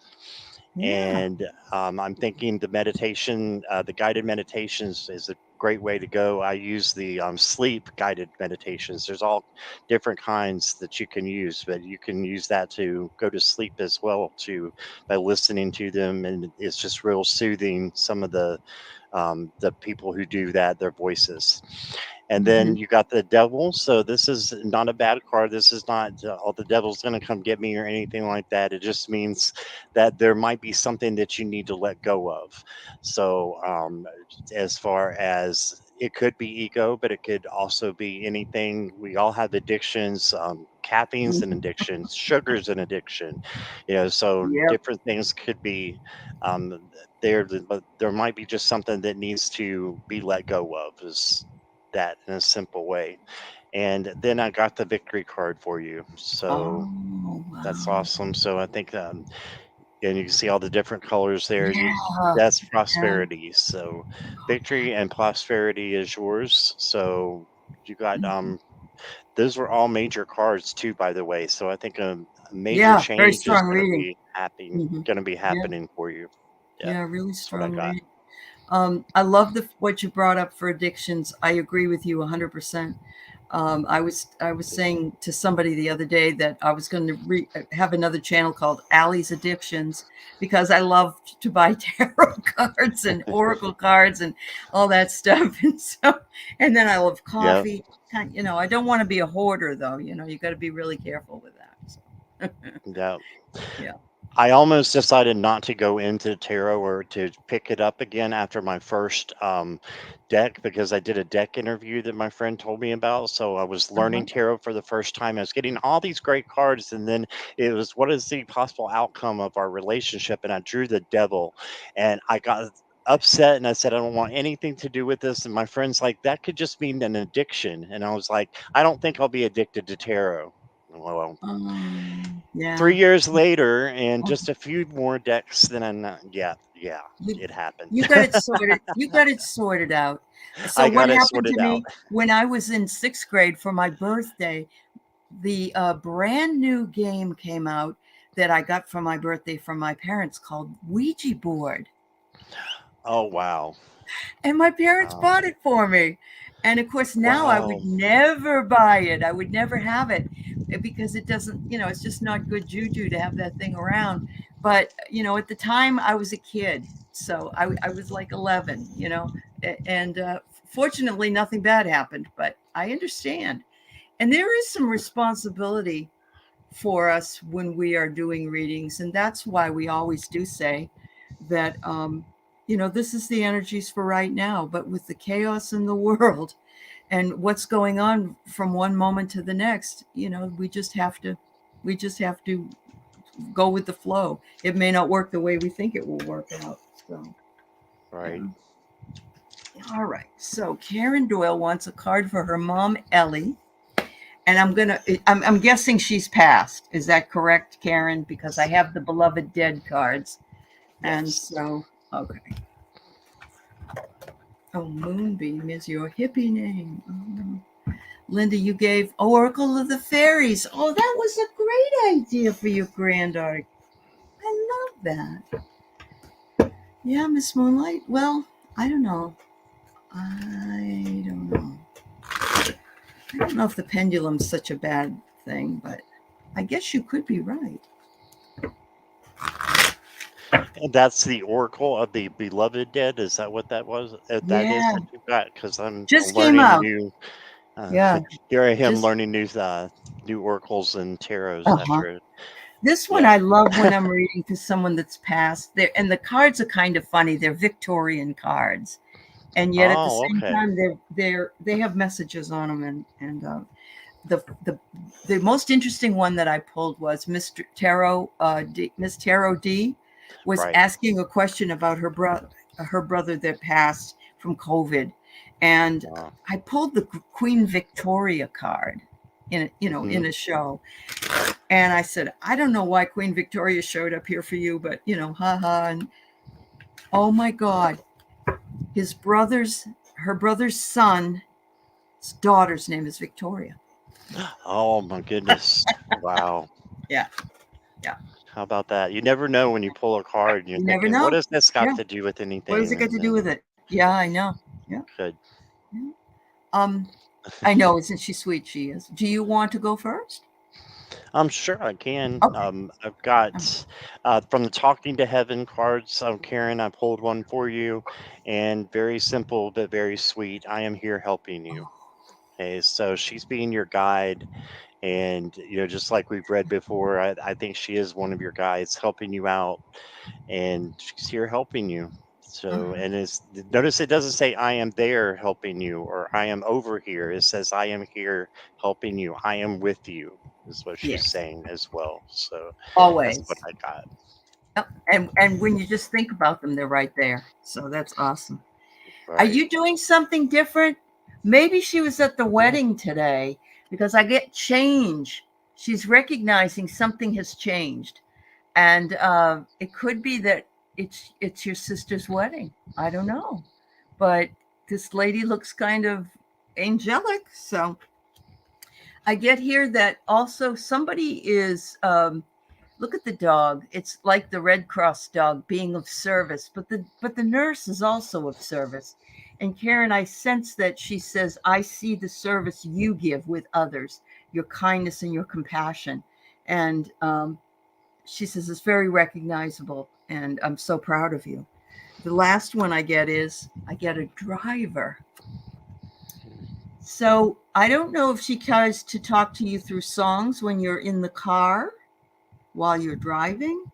Yeah. And I'm thinking the guided meditations is a great way to go. I use the sleep guided meditations. There's all different kinds that you can use, but you can use that to go to sleep as well too by listening to them, and it's just real soothing. Some of the people who do that, their voices. And then Hmm. you got the devil. So this is not a bad card. This is not oh, the devil's going to come get me or anything like that. It just means that there might be something that you need to let go of. So as far as it could be ego, but it could also be anything. We all have addictions. Caffeine's an addiction, sugar's an addiction, so Yep. different things could be um, there, but there might be just something that needs to be let go of. Is that in a simple way? And then I got the victory card for you, so Oh, that's wow. awesome. So I think, and you can see all the different colors there. Yeah. That's Yeah. prosperity. So victory and prosperity is yours. So you got Mhm. those were all major cards too, by the way. So I think a major Yeah, very change is strong reading. Hmm. going to be Yeah. happening for you. Yeah, Yeah, really that's what I strong got. reading. I love what you brought up for addictions. I agree with you 100%. I was saying to somebody the other day that I was going to have another channel called Allie's Addictions because I love to buy tarot cards and oracle cards and all that stuff. And then I love Yeah, coffee. I don't want to be a hoarder though. You got to be really careful with that. So, yeah. yeah. I almost decided not to go into tarot or to pick it up again after my first deck because I did a deck interview that my friend told me about. So I was Uh-huh. learning tarot for the first time. I was getting all these great cards, and then it was what is the possible outcome of our relationship? And I drew the devil, and I got upset and I said, I don't want anything to do with this. And my friend's like, that could just mean an addiction. And I was like, I don't think I'll be addicted to tarot. Well, Yeah. 3 years later and Oh, just a few more decks, then I'm not. Yeah, yeah, You it happened. you got it sorted. You got it sorted out. So I what got it happened to sorted out. me when I was in sixth grade for my birthday? The brand new game came out that I got for my birthday from my parents called Ouija board, Oh, wow. and my parents Wow. bought it for me. And of course, now I Wow. would never buy it. I would never have it. because it doesn't, it's just not good juju to have that thing around. But, at the time I was a kid, so I was like 11, and fortunately nothing bad happened, but I understand. And there is some responsibility for us when we are doing readings. And that's why we always do say that, this is the energies for right now, but with the chaos in the world and what's going on from one moment to the next, we just have to go with the flow. It may not work the way we think it will work out. So, yeah. Right. All right. So Karen Doyle wants a card for her mom, Ellie. And I'm guessing she's passed. Is that correct, Karen? Because I have the beloved dead cards. And Yes. so, okay. Oh, Moonbeam is your hippie name. Oh. Linda, you gave Oracle of the Fairies. Oh, that was a great idea for your granddaughter. I love that. Yeah, Miss Moonlight. Well, I don't know. I don't know. I don't know if the pendulum's such a bad thing, but I guess you could be right. And that's the Oracle of the Beloved Dead. Is that what that was? That is Yeah, that you got? Because I'm just came learning out. new. Uh, Yeah, here I am just learning new oracles and tarots uh-huh. after. This one Yeah. I love when I'm reading to someone that's passed. There, and the cards are kind of funny. They're Victorian cards, and yet at the Oh, same okay. time they have messages on them. And the the the most interesting one that I pulled was Miss Tarot D was Right. asking a question about her brother that passed from COVID, and Uh, I pulled the Queen Victoria card mhm. in a show. And I said, I don't know why Queen Victoria showed up here for you, but haha. And oh my God, her brother's son's daughter's name is Victoria. Oh my goodness. Wow. Yeah, yeah. How about that? You never know when you pull a card and you're You never thinking, what know. does this got Yeah. to do with What does anything? it got And to do with then it? Yeah, I know. Yeah. good. Yeah. Um, I know. Isn't she sweet? She is. Do you want to go first? I'm sure I can. Okay. I've Um, got from the Talking to Heaven cards, Karen, I pulled one for you, and very simple but very sweet. I am here helping you. oh, Okay, so she's being your guide, and just like we've read before, I think she is one of your guides helping you out, and she's here helping you. So, uh-huh. and notice it doesn't say I am there helping you or I am over here. It says I am here helping you. I am with you is what she's Yes. saying as well. So that's what Always. I got. Yep. And when you just think about them, they're right there. So that's awesome. Are Right. you doing something different? Maybe she was at the Yeah. wedding today because I get change. She's recognizing something has changed, and it could be that it's your sister's wedding. I don't know, but this lady looks kind of angelic. So I get here that also somebody is. Look at the dog. It's like the Red Cross dog being of service, but the nurse is also of service. And Karen, I sense that she says, "I see the service you give with others, your kindness and your compassion." And she says it's very recognizable, and I'm so proud of you. The last one I get a driver. So I don't know if she tries to talk to you through songs when you're in the car while you're driving,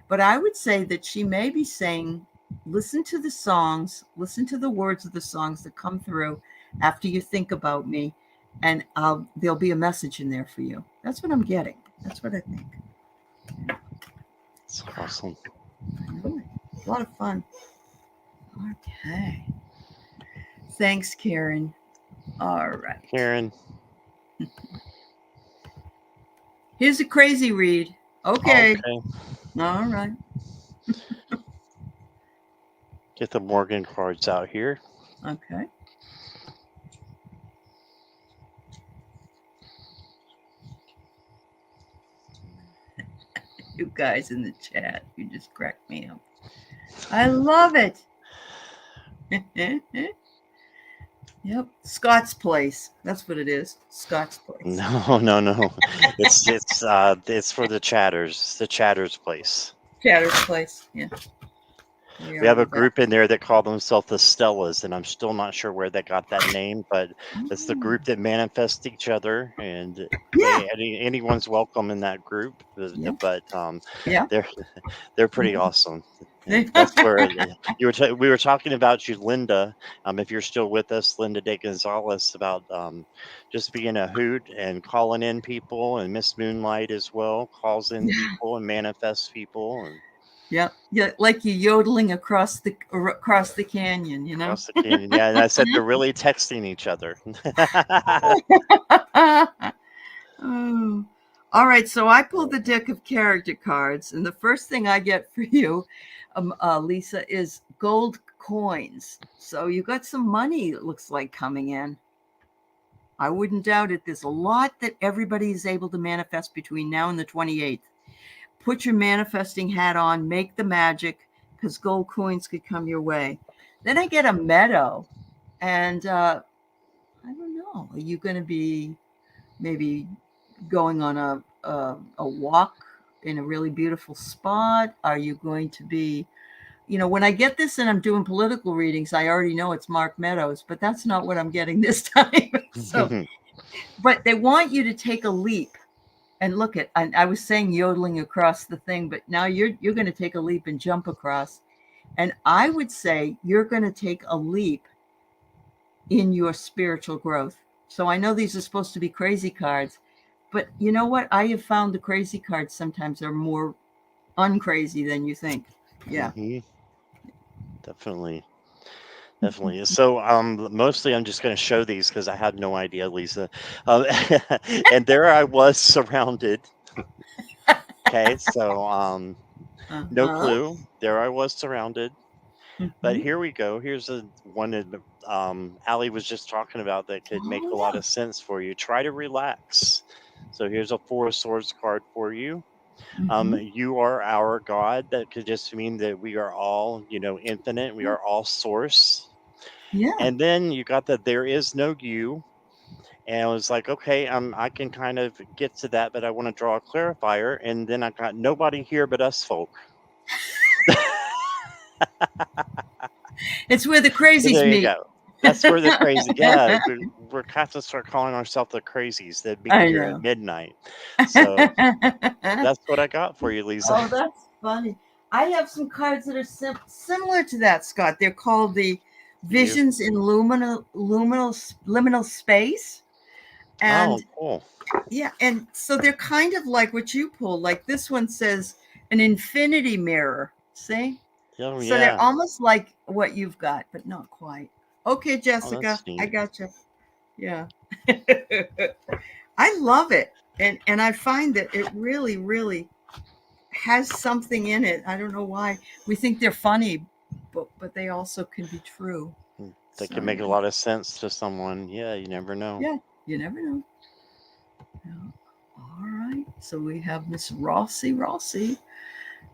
but I would say that she may be saying, listen to the songs, listen to the words of the songs that come through after you think about me, and there'll be a message in there for you. That's what I'm getting. That's what I think. It's awesome. I know it. A lot of fun. Okay. Thanks, Karen. All right. Karen. Here's a crazy read. Okay. Okay. All right. Get the Morgan cards out here. Okay. You guys in the chat, you just cracked me up. I love it. Yep. Scott's Place. That's what it is. Scott's Place. No, no, no. It's for the chatters. The chatters place. Chatter's Place. Yeah. We We have are a back. group in there that call themselves the Stellas, and I'm still not sure where they got that name, but it's the Oh, group that manifests each other, and yeah. anyone's welcome in that group. Yeah. But Yeah. they're they're pretty awesome, and that's where we were talking about you, Linda. If you're still with us, Linda De Gonzalez, about just being a hoot and calling in people, and Miss Moonlight as well calls in Yeah. people and manifests people and Yeah. Yeah. Like you yodeling across the canyon, you know? across the canyon. Yeah, and I said they're really texting each other. Oh. All right, so I pulled the deck of character cards, and the first thing I get for you, Lisa, is gold coins. So you got some money, it looks like, coming in. I wouldn't doubt it. There's a lot that everybody is able to manifest between now and the 28th. Put your manifesting hat on, make the magic, because gold coins could come your way. Then I get a meadow, and I don't know. Are you going to be maybe going on a walk in a really beautiful spot? Are you going to be, when I get this and I'm doing political readings, I already know it's Mark Meadows, but that's not what I'm getting this time. So, but they want you to take a leap and look at. I was saying yodeling across the thing, but now you're going to take a leap and jump across. And I would say you're going to take a leap in your spiritual growth. So I know these are supposed to be crazy cards, but you know what? I have found the crazy cards sometimes are more uncrazy than you think. Yeah. Hmm. Definitely. Definitely. So, mostly I'm just going to show these because I had no idea, Lisa. Um, and there I was surrounded. Okay, so no Uh-huh. clue. There I was surrounded. But Mm-hmm. here we go. Here's a one that Allie was just talking about that could make Oh a lot yeah. of sense for you. Try to relax. So here's a Four of Swords card for you. Mm-hmm. You are our God. That could just mean that we are all, infinite. We are all source. Yeah. And then you got that there is no you. And I was like, okay, I can kind of get to that, but I want to draw a clarifier. And then I got nobody here but us folk. It's where the So crazies there you meet. go. That's where the crazy, yeah, we're kind of start calling ourselves the crazies that meet I here at know. midnight. So that's what I got for you, Lisa. Oh, that's funny. I have some cards that are similar to that, Scott. They're called the You, Visions in Liminal Space. oh, And cool. yeah, and so they're kind of like what you pulled. Like this one says an infinity mirror. See? Oh, So they're yeah. almost like what you've got, but not quite. Okay, Oh, Jessica, that's I neat. got you. Yeah. I love it. And I find that it really, really has something in it. I don't know why. We think they're funny, but they also can be true. That So can make a yeah. lot of sense to someone. Yeah, you never know. Yeah, you never know. Yeah. All right. So we have Miss Rossi. Rossi,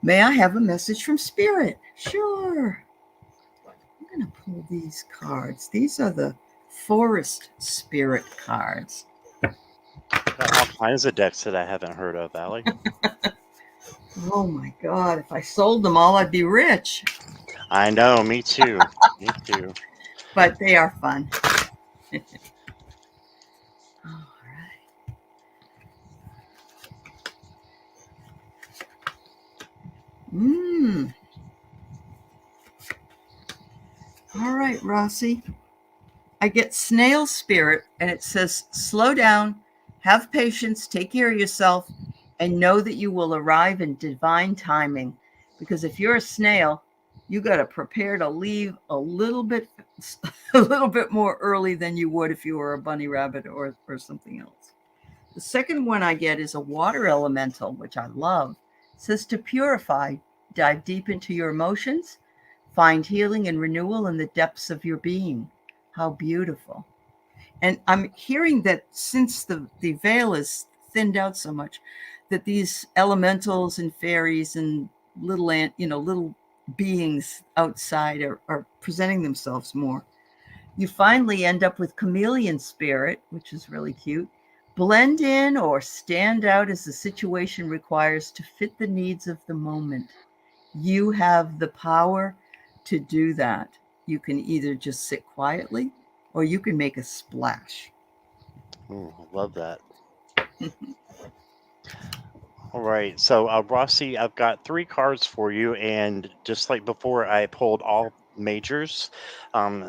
may I have a message from Spirit? Sure. I'm going to pull these cards. These are the Forest Spirit cards. Got all kinds of decks that I haven't heard of, Allie. Oh my God. If I sold them all, I'd be rich. I know, me too. Me too. But they are fun. All right. Mmm. All right, Rossi. I get Snail Spirit, and it says, slow down, have patience, take care of yourself, and know that you will arrive in divine timing. Because if you're a snail, you got to prepare to leave a little bit, a little bit more early than you would if you were a bunny rabbit or something else. The second one I get is a water elemental, which I love. It says to purify, dive deep into your emotions, find healing and renewal in the depths of your being. How beautiful. And I'm hearing that since the veil is thinned out so much, that these elementals and fairies and little little beings outside are presenting themselves more. You finally end up with chameleon spirit, which is really cute. Blend in or stand out as the situation requires to fit the needs of the moment. You have the power to do that. You can either just sit quietly or you can make a splash. Ooh, love that. All right. So, Rossi, I've got three cards for you. And just like before, I pulled all majors.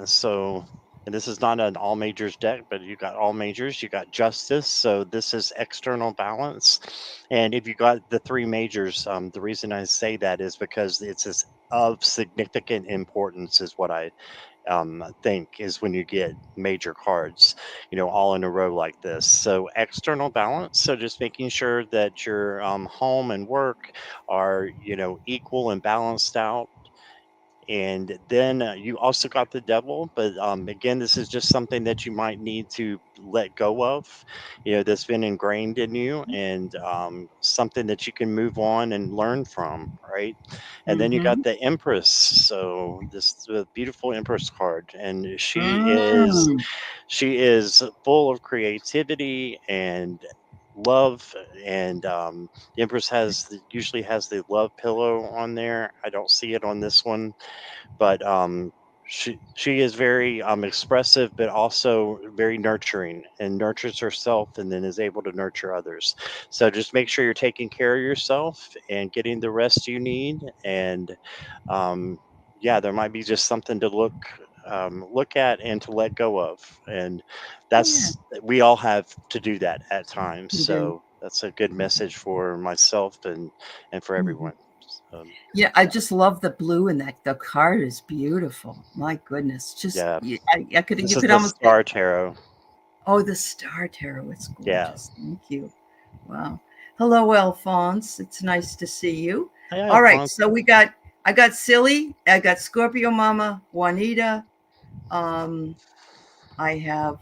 So, and this is not an all majors deck, but you got all majors. You got justice. So, this is external balance. And if you got the three majors, the reason I say that is because of significant importance, is what I think is when you get major cards, all in a row like this. So external balance. So just making sure that your home and work are, equal and balanced out. And then you also got the devil, but again, this is just something that you might need to let go of, that's been ingrained in you, and something that you can move on and learn from, right? And then you got Mm-hmm. the Empress. So this is a beautiful Empress card, and she is Mm. she is full of creativity and love. And the Empress usually has the love pillow on there. I don't see it on this one, but she is very expressive, but also very nurturing, and nurtures herself, and then is able to nurture others. So just make sure you're taking care of yourself and getting the rest you need. And um, yeah, there might be just something to look at and to let go of, and Yeah, we all have to do that at times. you do. So that's a good message for myself and for Mhm. everyone. Um, Yeah, I just love the blue in that. The card is beautiful. My goodness, just yeah. I could This you is could the almost say, Star Tarot. oh, the Star Tarot. It's Yeah. gorgeous. Thank you. Wow. Hello, Alphonse. It's nice to see you. Hi, All right, Alphonse. so I got Silly, I got Scorpio Mama, Juanita. Um, I have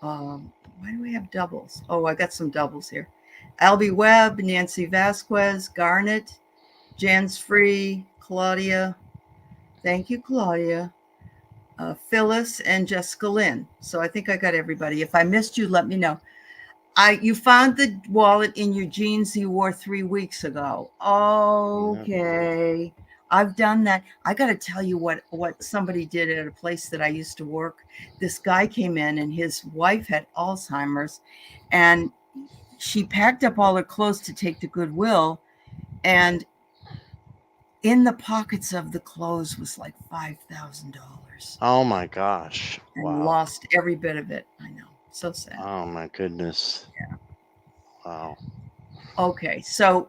why do we have doubles? Oh, I got some doubles here. Albie Webb, Nancy Vasquez, Garnet, Jan's Free, Claudia. Thank you, Claudia. Phyllis and Jessica Lynn. So I think I got everybody. If I missed you, let me know. You found the wallet in your jeans you wore 3 weeks ago. Yeah. Okay. I've done that. I got to tell you what somebody did at a place that I used to work. This guy came in and his wife had Alzheimer's, and she packed up all her clothes to take to Goodwill, and in the pockets of the clothes was like $5,000, Oh my gosh. and Wow. lost every bit of it. I know. So sad. Oh my goodness. Yeah. Wow. Okay. So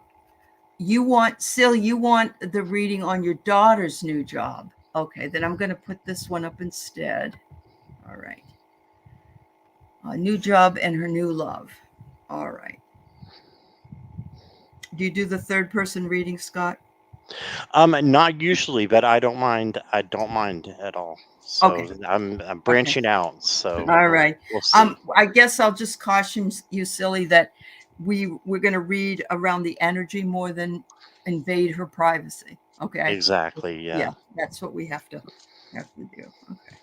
you want the reading on your daughter's new job. Okay, then I'm going to put this one up instead. All right. A new job and her new love. All right. Do you do the third person reading, Scott? Not usually, but I don't mind. I don't mind at all. So Okay. I'm Okay. branching out. So All we'll right. we'll see. I guess I'll just caution you, silly, that we're going to read around the energy more than invade her privacy. Okay. Exactly. Yeah, Yeah. that's what we have to do. Okay.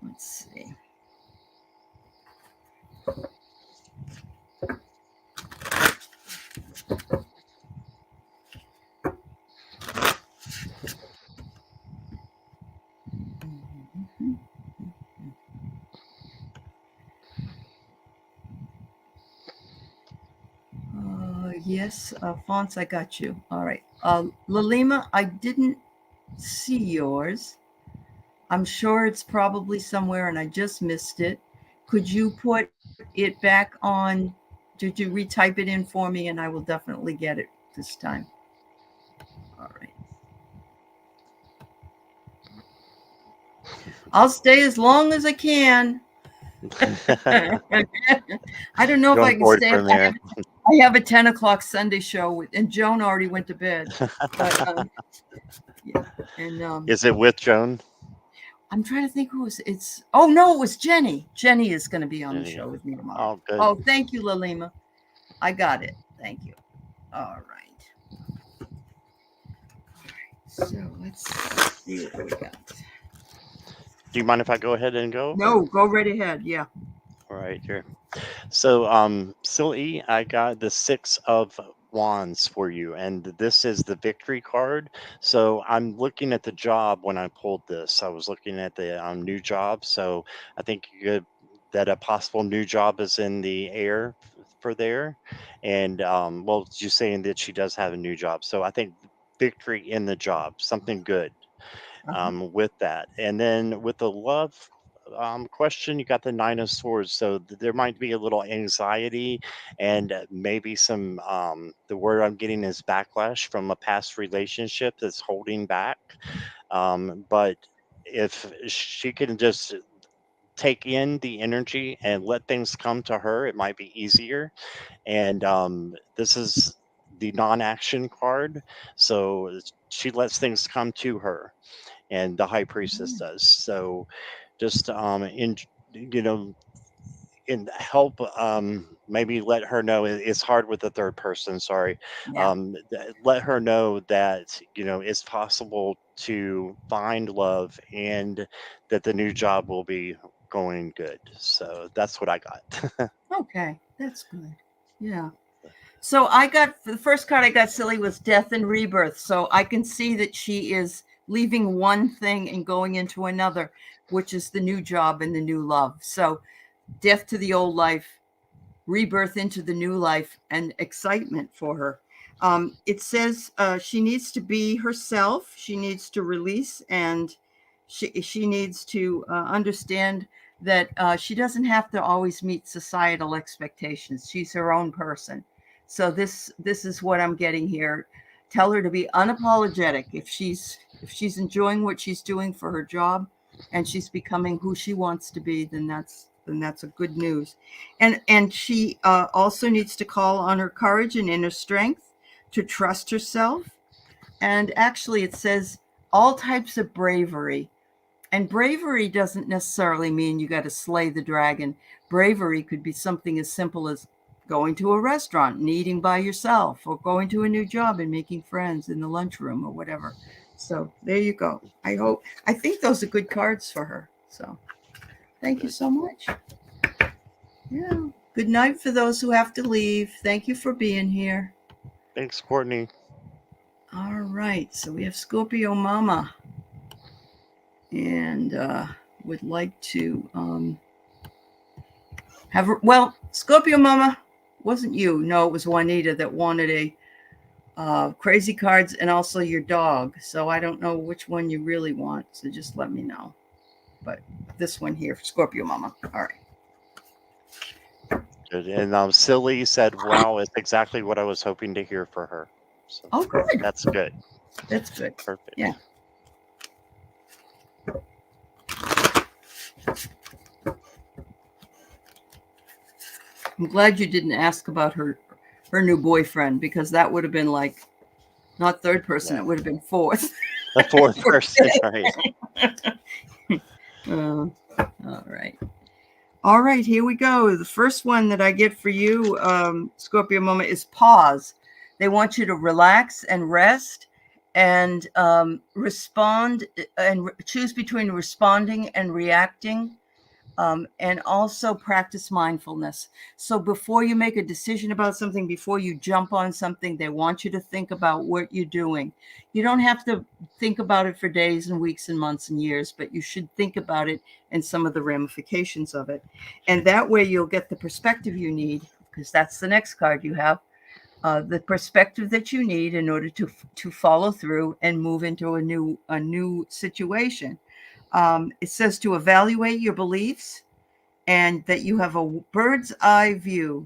Let's see. Yes, Fonts, I got you. All right. Lalima, I didn't see yours. I'm sure it's probably somewhere and I just missed it. Could you put it back on? Did you retype it in for me? And I will definitely get it this time. All right. I'll stay as long as I can. I don't know if I Going can forward stay up. from there. I have a 10 o'clock Sunday show, and Joan already went to bed. But yeah, and Is it with Joan? I'm trying to think who was it's. Oh no, it was Jenny. Jenny is going to be on the Any- show with me tomorrow. Oh, good. Oh, thank you, Lalima. I got it. Thank you. All right. So let's see what we got. Do you mind if I go ahead and go? No, go right ahead. Yeah. All right, here. So, Silly, I got the Six of Wands for you, and this is the victory card. So, I'm looking at the job when I pulled this. I was looking at the new job. So, I think that a possible new job is in the air for there. And, well, you're saying that she does have a new job. So, I think victory in the job, something good Uh-huh. with that. And then with the love question, you got the Nine of Swords. So there might be a little anxiety and maybe some, the word I'm getting is backlash from a past relationship that's holding back. But if she can just take in the energy and let things come to her, it might be easier. And this is the non-action card, so she lets things come to her, and the high priestess does. So just in you know in help, maybe let her know it's hard with the third person, sorry. Yeah. Let her know that it's possible to find love, and that the new job will be going good. So that's what I got. Okay. That's good. Yeah. So I got the first card I got, silly, was death and rebirth. So I can see that she is leaving one thing and going into another, which is the new job and the new love. So death to the old life, rebirth into the new life, and excitement for her. It says she needs to be herself. She needs to release, and she needs to understand that she doesn't have to always meet societal expectations. She's her own person. So this is what I'm getting here. Tell her to be unapologetic. If she's enjoying what she's doing for her job, and she's becoming who she wants to be, then that's a good news. And she also needs to call on her courage and inner strength to trust herself. And actually, it says all types of bravery. And bravery doesn't necessarily mean you got to slay the dragon. Bravery could be something as simple as going to a restaurant and eating by yourself, or going to a new job and making friends in the lunchroom or whatever. So there you go. I think those are good cards for her. So thank you Good. so much. Yeah. Good night for those who have to leave. Thank you for being here. Thanks, Courtney. All right. So we have Scorpio Mama, and would like to have her. Well, Scorpio Mama, wasn't you? No, it was Juanita that wanted a crazy cards and also your dog. So I don't know which one you really want. So just let me know. But this one here, Scorpio Mama. All right. Good. And Silly said, "Wow, it's exactly what I was hoping to hear for her." So Oh, good. that's good. That's good. Perfect. Yeah. I'm glad you didn't ask about her new boyfriend, because that would have been like not third person, Yeah. it would have been fourth. The fourth person, right? All right. All right, here we go. The first one that I get for you, Scorpio Mama, is pause. They want you to relax and rest, and respond, and choose between responding and reacting. And also practice mindfulness. So before you make a decision about something, before you jump on something, they want you to think about what you're doing. You don't have to think about it for days and weeks and months and years, but you should think about it and some of the ramifications of it. And that way you'll get the perspective you need, because that's the next card you have. The perspective that you need in order to follow through and move into a new situation. It says to evaluate your beliefs, and that you have a bird's eye view,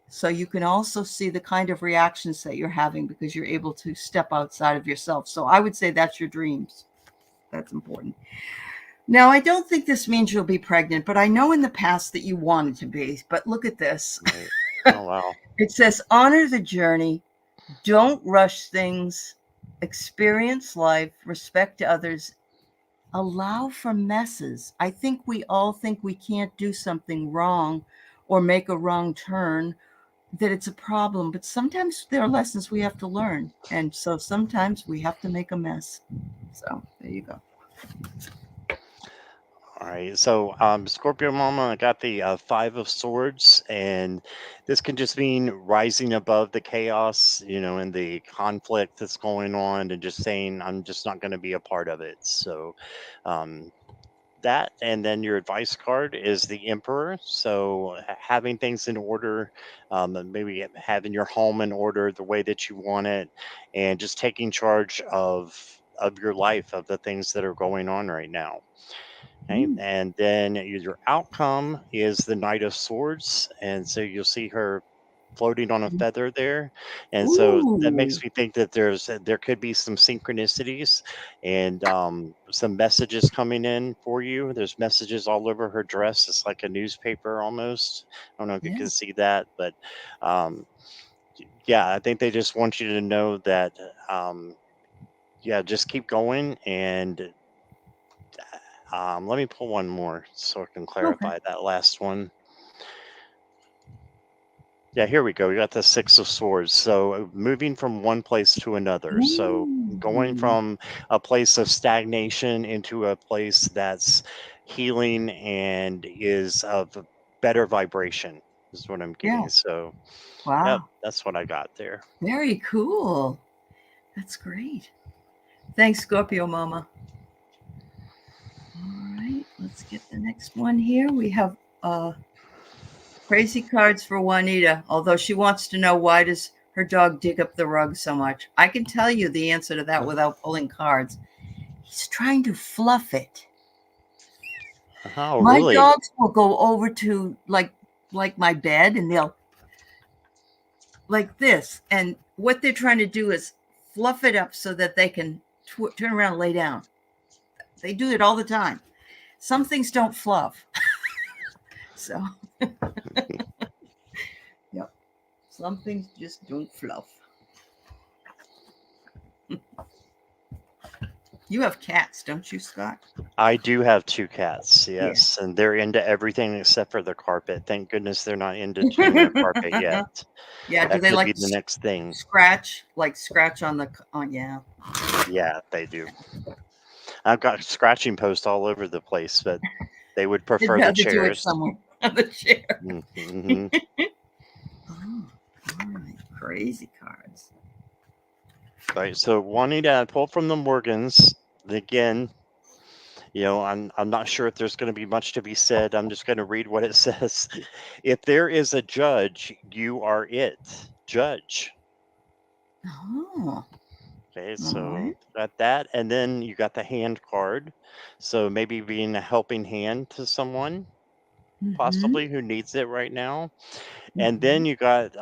so you can also see the kind of reactions that you're having, because you're able to step outside of yourself. So I would say that's your dreams. That's important. Now, I don't think this means you'll be pregnant, but I know in the past that you wanted to be. But look at this. Right. Oh wow. It says honor the journey, don't rush things, experience life, respect others, allow for messes. I think we all think we can't do something wrong or make a wrong turn, that it's a problem. But sometimes there are lessons we have to learn. And so sometimes we have to make a mess. So there you go. All right. So, Scorpio Mama, I got the Five of Swords, and this can just mean rising above the chaos, and the conflict that's going on, and just saying, I'm just not going to be a part of it. So, um, that, and then your advice card is the Emperor. So, having things in order, and maybe having your home in order the way that you want it, and just taking charge of your life, of the things that are going on right now. Okay, Mm, and then your outcome is the Knight of Swords, and so you'll see her floating on a mm. feather there, and so that Ooh, makes me think that there could be some synchronicities and some messages coming in for you. There's messages all over her dress. It's like a newspaper almost. I don't know if you yeah. can see that, but um, yeah, I think they just want you to know that. Yeah, just keep going and let me pull one more so I can Okay. clarify that last one. Yeah, here we go. We got the Six of Swords. So moving from one place to another. So going Ooh, from a place of stagnation into a place that's healing and is of a better vibration, is what I'm yeah. getting. So, yep, Wow. that's what I got there. Very cool. That's great. Thanks, Scorpio Mama. All right, let's get the next one here. We have uh, crazy cards for Juanita, although she wants to know why does her dog dig up the rug so much. I can tell you the answer to that without pulling cards. He's trying to fluff it. Oh, My really? dogs will go over to like my bed and they'll like this, and what they're trying to do is fluff it up so that they can turn around and lay down. They do it all the time. Some things don't fluff. So, yep. Some things just don't fluff. You have cats, don't you, Scott? I do have two cats, Yeah. yes, and they're into everything except for the carpet. Thank goodness they're not into doing their carpet yet. Yeah. Do That they could like be to the next thing. scratch, like scratch on the? On yeah. Yeah, they do. I've got scratching posts all over the place, but they would They'd prefer the rather do it chairs. somewhere on the chair. Mm-hmm. Oh, all right. Crazy cards. Right. So wanting to pull from the Morgans again. I'm not sure if there's going to be much to be said. I'm just going to read what it says. If there is a judge, you are it. Judge. Oh, Okay, all right. so got that, and then you got the hand card. So maybe being a helping hand to someone, Mm-hmm. possibly who needs it right now. And Mm-hmm. then you got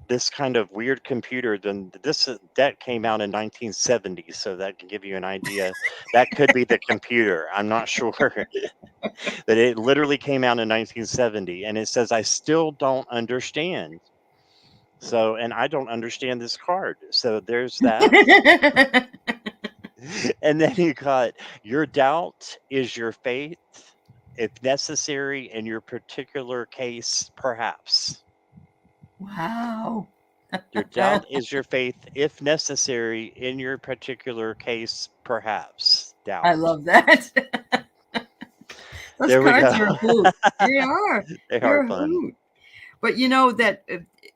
this kind of weird computer. Then this that came out in 1970, so that can give you an idea. That could be the computer. I'm not sure, but it literally came out in 1970, and it says I still don't understand. So, and I don't understand this card. So there's that. And then you got your doubt is your faith, if necessary in your particular case, perhaps. Wow. Your doubt is your faith, if necessary in your particular case, perhaps. I Doubt. love that. Those There we go. cards are a hoot. They are. They are They're a fun. hoot. But you know that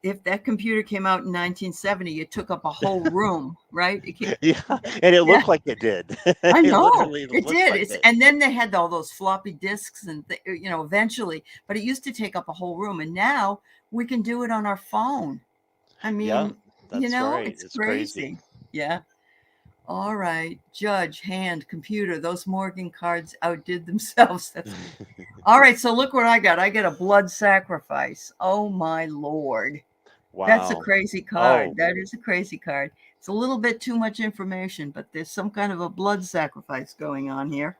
if that computer came out in 1970, it took up a whole room, right? Yeah, and it Yeah, looked like it did. I It know literally it looked did. like It's it. and then they had all those floppy disks and eventually, but it used to take up a whole room, and now we can do it on our phone. I Yeah, mean, that's right. it's It's crazy. crazy. Yeah. All right, judge, hand, computer. Those Morgan cards outdid themselves. That's all right. So look what I got. I get a blood sacrifice. Oh my lord. That's a Wow. crazy card. Oh, That is a crazy card. It's a little bit too much information, but there's some kind of a blood sacrifice going on here.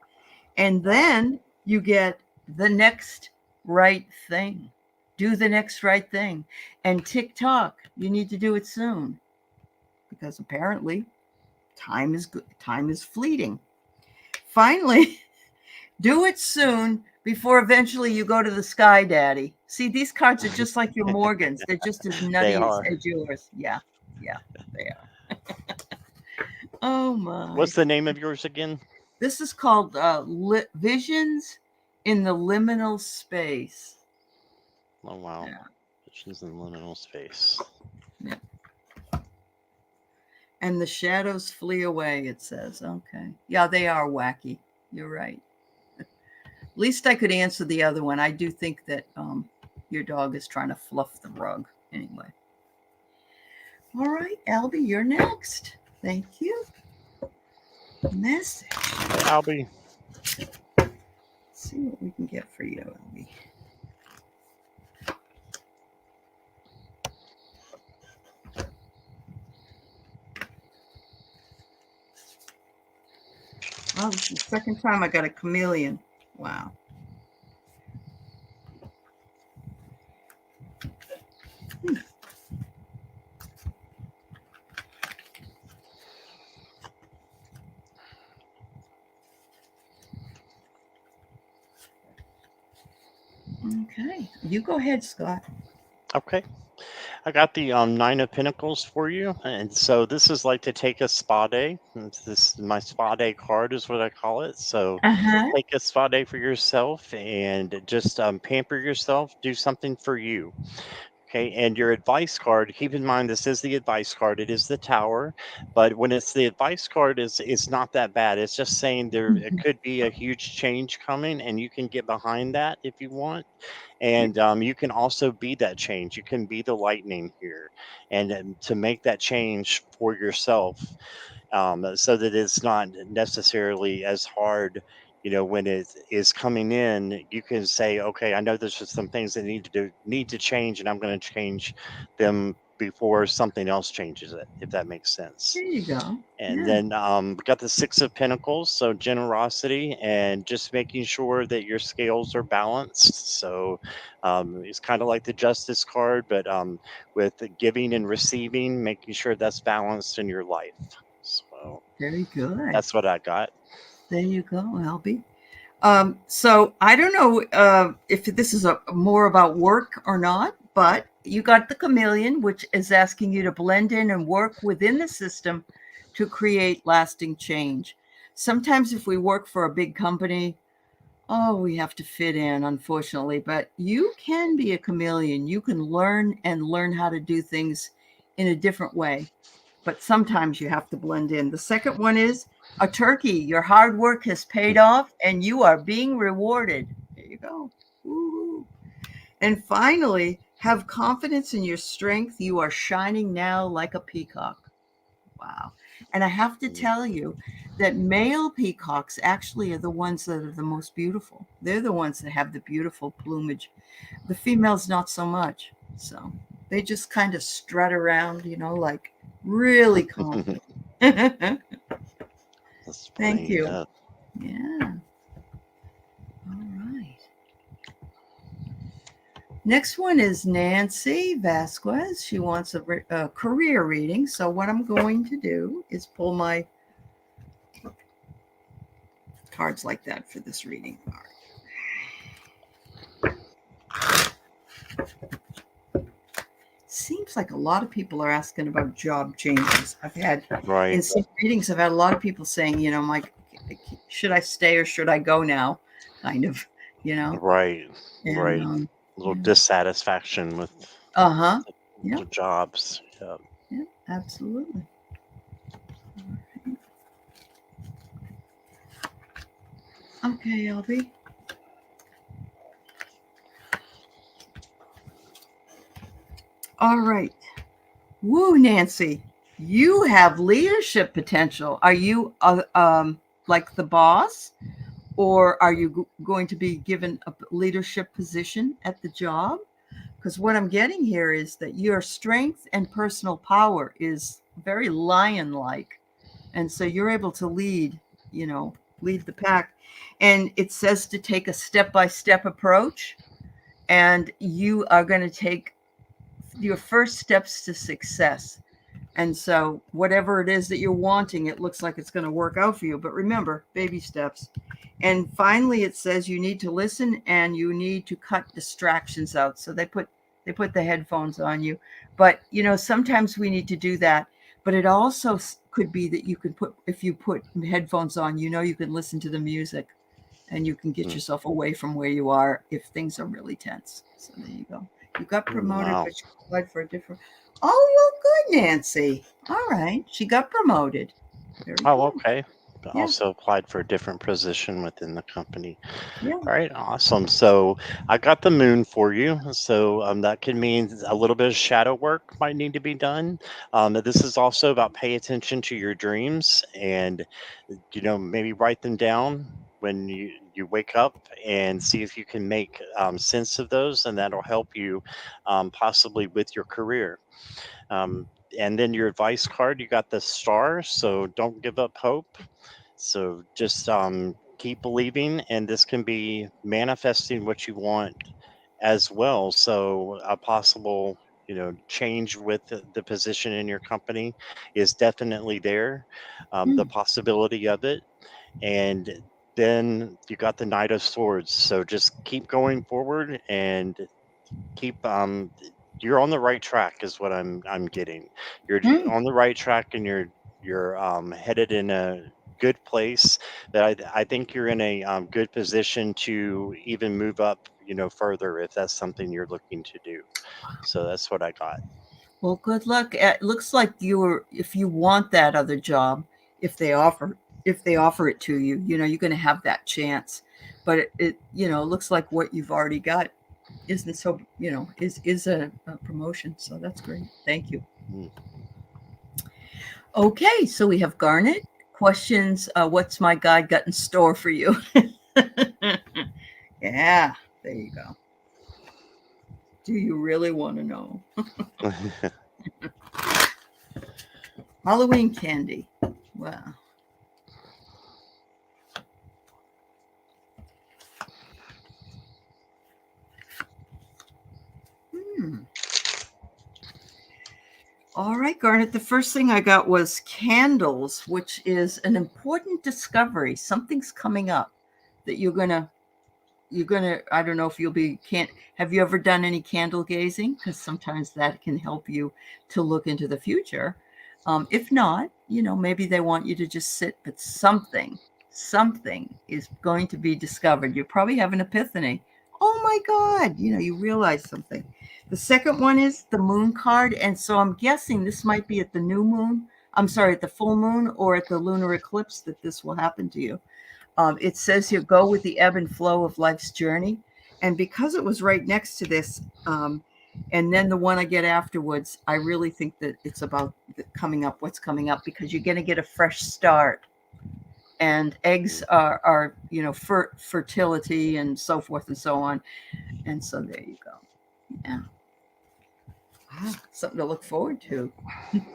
And wow. then you get the next right thing. Do the next right thing. And tick tock, you need to do it soon because apparently time is good. Time is fleeting. Finally, do it soon before eventually you go to the sky daddy. See, these cards are just like your Morgans. They're just as They nutty are. as yours. Yeah, yeah, they are. Oh my. What's the name of yours again? This is called Visions in the Liminal Space. Oh wow. Yeah. Visions in liminal space. Yeah. And the shadows flee away, it says. Okay. Yeah, they are wacky. You're right. At least I could answer the other one. I do think that your dog is trying to fluff the rug. Anyway. All right, Albie, you're next. Thank you. Message. Hey, Albie. Let's see what we can get for you, Albie. Oh, this is the second time I got a chameleon. Wow. Okay. You go ahead, Scott. Okay. I got the Nine of Pentacles for you, and so this is like to take a spa day. This my spa day card is what I call it. So Uh-huh. take a spa day for yourself and just pamper yourself. Do something for you. Okay, and your advice card, keep in mind this is the advice card. It is the tower, but when it's the advice card, it's not that bad. It's just saying there it Mhm. could be a huge change coming, and you can get behind that if you want. And you can also be that change. You can be the lightning here, and to make that change for yourself, so that it's not necessarily as hard. When it is coming in, you can say, "Okay, I know there's just some things that need to change, and I'm going to change them before something else changes it." If that makes sense. There you go. And Yeah. then we got the Six of Pentacles, so generosity and just making sure that your scales are balanced. So it's kind of like the Justice card, but with the giving and receiving, making sure that's balanced in your life. So Very good. that's what I got. There you go, Albie. So I don't know if this is more about work or not, but you got the chameleon, which is asking you to blend in and work within the system to create lasting change. Sometimes, if we work for a big company, oh, we have to fit in, unfortunately, but you can be a chameleon. You can learn how to do things in a different way, but sometimes you have to blend in. The second one is a turkey. Your hard work has paid off and you are being rewarded. There you go. Woo-hoo. And finally, have confidence in your strength. You are shining now like a peacock. Wow. And I have to tell you that male peacocks actually are the ones that are the most beautiful. They're the ones that have the beautiful plumage. The females, not so much. So they just kind of strut around, like really confident. That's Thank funny. you. Yeah. All right. Next one is Nancy Vasquez. She wants a career reading. So, what I'm going to do is pull my cards like that for this reading. All right. Seems like a lot of people are asking about job changes. I've had in Right, some readings, I've had a lot of people saying, I'm like, should I stay or should I go now? Kind of, you know. right, And right. A little yeah. dissatisfaction with Uh-huh. the Yep. jobs. Yeah. Yep. Absolutely. Okay, Albie. All right. Woo, Nancy. You have leadership potential. Are you like the boss, or are you going to be given a leadership position at the job? Because what I'm getting here is that your strength and personal power is very lion like. And so you're able to you know, lead the pack. And it says to take a step by step approach. And you are going to take your first steps to success. And so, whatever it is that you're wanting, it looks like it's going to work out for you. But remember, baby steps. And finally, it says you need to listen and you need to cut distractions out. So they put the headphones on you. But sometimes we need to do that. But it also could be that you could put, if you put headphones on, you can listen to the music and you can get Mm. yourself away from where you are if things are really tense. So there you go. You got promoted, Wow. but you applied for a different. Oh, well, good, Nancy. All right. She got promoted. Very Oh, good. okay. Yeah. Also applied for a different position within the company. Yeah. All right, awesome. So I got the moon for you. So that could mean a little bit of shadow work might need to be done. This is also about pay attention to your dreams and, maybe write them down when you wake up and see if you can make sense of those, and that'll help you possibly with your career. Um, and then your advice card, you got the star. So don't give up hope. So just keep believing, and this can be manifesting what you want as well. So a possible, change with the position in your company is definitely there. The Mm. possibility of it, and then you got the Knight of Swords. So just keep going forward and keep you're on the right track is what I'm getting. You're Mm. on the right track, and you're headed in a good place. That I think you're in a good position to even move up, further if that's something you're looking to do. So that's what I got. Well, good luck. It looks like if you want that other job, if they offer if they offer it to you, you're going to have that chance. But it looks like what you've already got isn't so, is a promotion. So that's great. Thank you. Mm. Okay, so we have Garnet questions. What's my guide got in store for you? Yeah, there you go. Do you really want to know? Halloween candy. Wow. Hmm. All right, Garnet. The first thing I got was candles, which is an important discovery. Something's coming up that you're gonna. I don't know if you'll be can't. Have you ever done any candle gazing? Because sometimes that can help you to look into the future. If not, maybe they want you to just sit, but something is going to be discovered. You probably have an epiphany. Oh my God, you realize something. The second one is the moon card. And so I'm guessing this might be at the new moon. I'm sorry, at the full moon or at the lunar eclipse that this will happen to you. It says here, go with the ebb and flow of life's journey. And because it was right next to this, and then the one I get afterwards, I really think that it's about what's coming up, because you're going to get a fresh start. And eggs are fertility and so forth and so on. And so there you go. Yeah. Wow. Something to look forward to.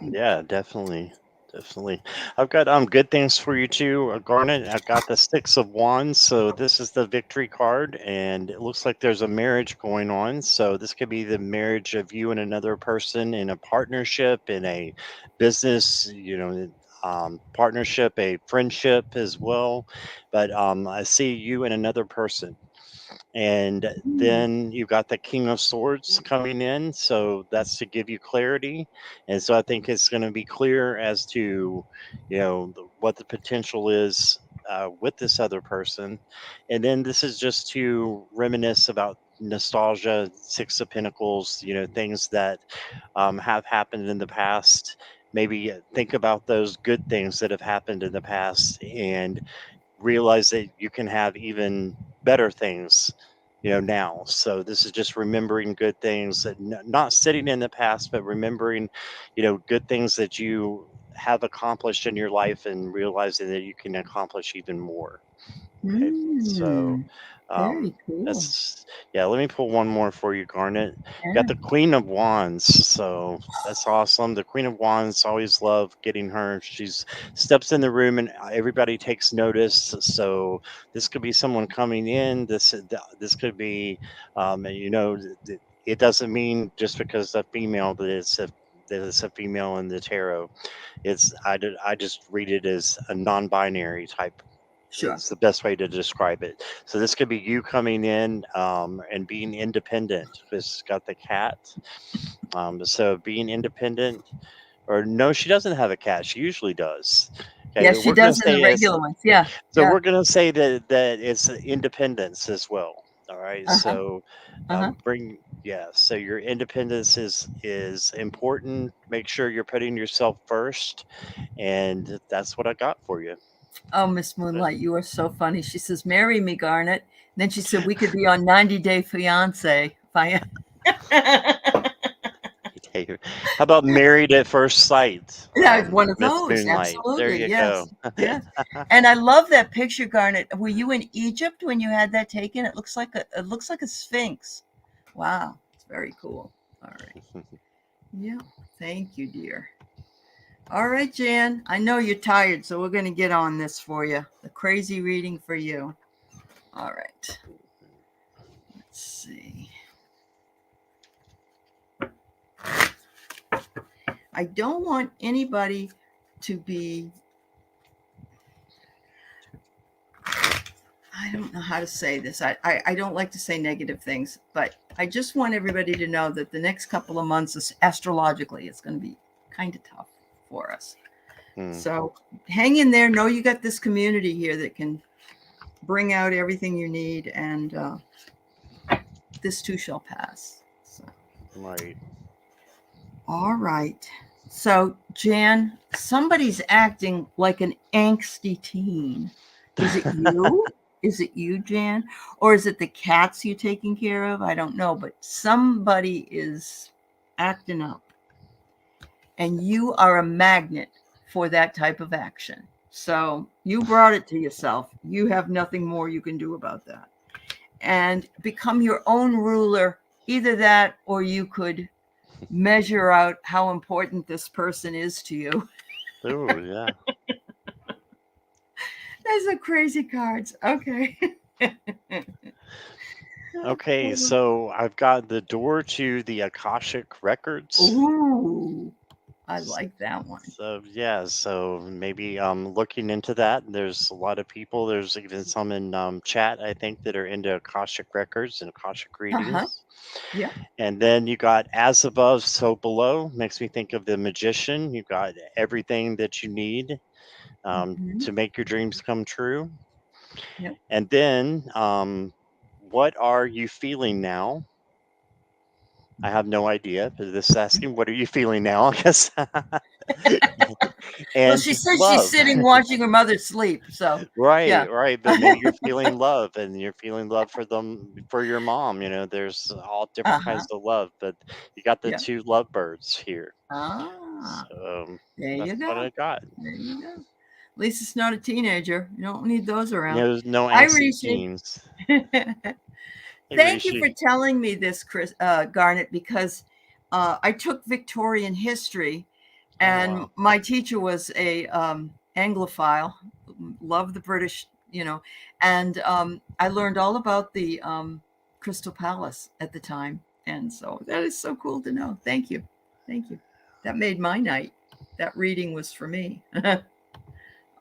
Yeah, definitely. Definitely. I've got good things for you too, Garnet. I've got the Six of Wands. So this is the victory card, and it looks like there's a marriage going on. So this could be the marriage of you and another person in a partnership, in a business, partnership, a friendship as well. But I see you and another person. And Mm. then you've got the King of Swords coming in. So that's to give you clarity. And so I think it's going to be clear as to, what the potential is with this other person. And then this is just to reminisce about nostalgia, Six of Pentacles, things that have happened in the past. Maybe think about those good things that have happened in the past and realize that you can have even better things now. So this is just remembering good things that not sitting in the past, but remembering good things that you have accomplished in your life and realizing that you can accomplish even more. Okay, so Mm. um, Very cool. that's yeah. Let me pull one more for you, Garnet. Got Yeah. the Queen of Wands, so that's awesome. The Queen of Wands, always love getting her. She's steps in the room and everybody takes notice. So this could be someone coming in. This could be, it doesn't mean just because a female that it's a female in the tarot. I just read it as a non-binary type Sure. is the best way to describe it. So this could be you coming in and being independent. This got the cat. So being independent, or no, she doesn't have a cat. She usually does. Okay, Yeah, but she we're gonna does in the say it's regular ones. Yeah, so yeah. we're gonna say that it's independence as well. All right, Uh huh. so Uh huh. bring yeah. So your independence is important. Make sure you're putting yourself first, and that's what I got for you. Oh, Miss But Moonlight, you are so funny. She says, "Marry me, Garnet." And then she said, "We could be on 90 Day Fiance." hey, how about married at first sight, Yeah, it's one of Miss those. Moonlight? There Absolutely. you go. Yes. Yes. And I love that picture, Garnet. Were you in Egypt when you had that taken? It looks like a sphinx. Wow. It's very cool. All right. Yeah. Thank you, dear. All right, Jan. I know you're tired, so we're going to get on this for you. The crazy reading for you. All right. Let's see. I don't want anybody to be, I don't know how to say this. I don't like to say negative things, but I just want everybody to know that the next couple of months, astrologically, it's going to be kind of tough for us. Hmm. So hang in there. Know you got this community here that can bring out everything you need, and this too shall pass. So, Right. all right. So, Jan, somebody's acting like an angsty teen. Is it you? Is it you, Jan? Or is it the cats you taking care of? I don't know, but somebody is acting up. And you are a magnet for that type of action. So you brought it to yourself. You have nothing more you can do about that. And become your own ruler. Either that, or you could measure out how important this person is to you. Oh yeah. Those are crazy cards. Okay. Okay, so I've got the door to the Akashic records. Ooh, I like that one. So yeah, so maybe looking into that. There's a lot of people. There's even some in chat I think that are into Akashic records and Akashic Uh huh. readings. Yeah. And then you got as above, so below. Makes me think of the magician. You got everything that you need Mm-hmm. to make your dreams come true. Yep. And then what are you feeling now? I have no idea. But this is asking, what are you feeling now? I guess. Well, And she says she's love. sitting watching her mother sleep. So, Right, yeah. right. But maybe you're feeling love and you're feeling love for them, for your mom. There's all Uh different huh. kinds of love, but you got the Yeah. two lovebirds here. Ah, So there that's you what go. I got. There you go. At least it's not a teenager. You don't need those around. There's no Hi, angsty Rishi. teens. Hey, Thank you for Rishi. telling me this, Chris Garnet, because I took Victorian history, Oh, and wow. my teacher was a Anglophile, loved the British, and I learned all about the Crystal Palace at the time, and so that is so cool to know. Thank you, thank you. That made my night. That reading was for me.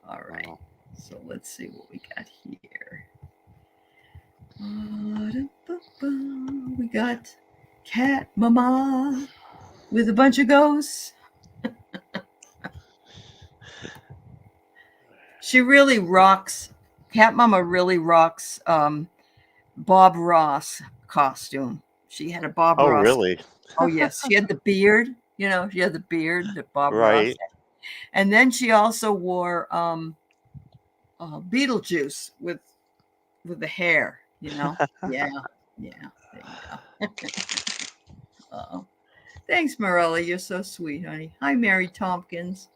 All right, Wow. so let's see what we got here. We got Cat Mama with a bunch of ghosts. She really rocks. Cat Mama really rocks Bob Ross costume. She had a Bob Oh, Ross. really? Oh yes, she had the beard. She had the beard that Bob Ross Right. had. And then she also wore Beetlejuice with the hair. Yeah, yeah. There you go. Oh, thanks, Morella. You're so sweet, honey. Hi, Mary Tompkins.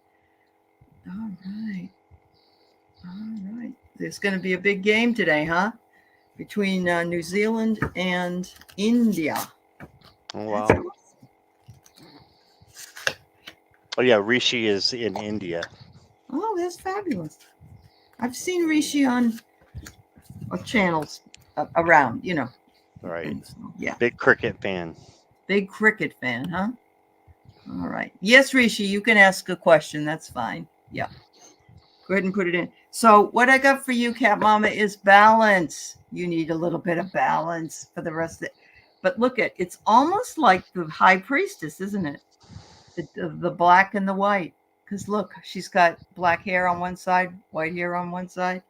All right. All right. There's going to be a big game today, huh? Between New Zealand and India. Oh, That's wow. awesome. Oh, yeah. Rishi is in India. Oh, that's fabulous. I've seen Rishi on channels around, Right. and so, yeah. Big cricket fan. Big cricket fan, huh? All right. Yes, Rishi, you can ask a question. That's fine. Yeah. Go ahead and put it in. So, what I got for you, Cat Mama, is balance. You need a little bit of balance for the rest of it. But look it's almost like the high priestess, isn't it? the black and the white. Because look, she's got black hair on one side, white hair on one side.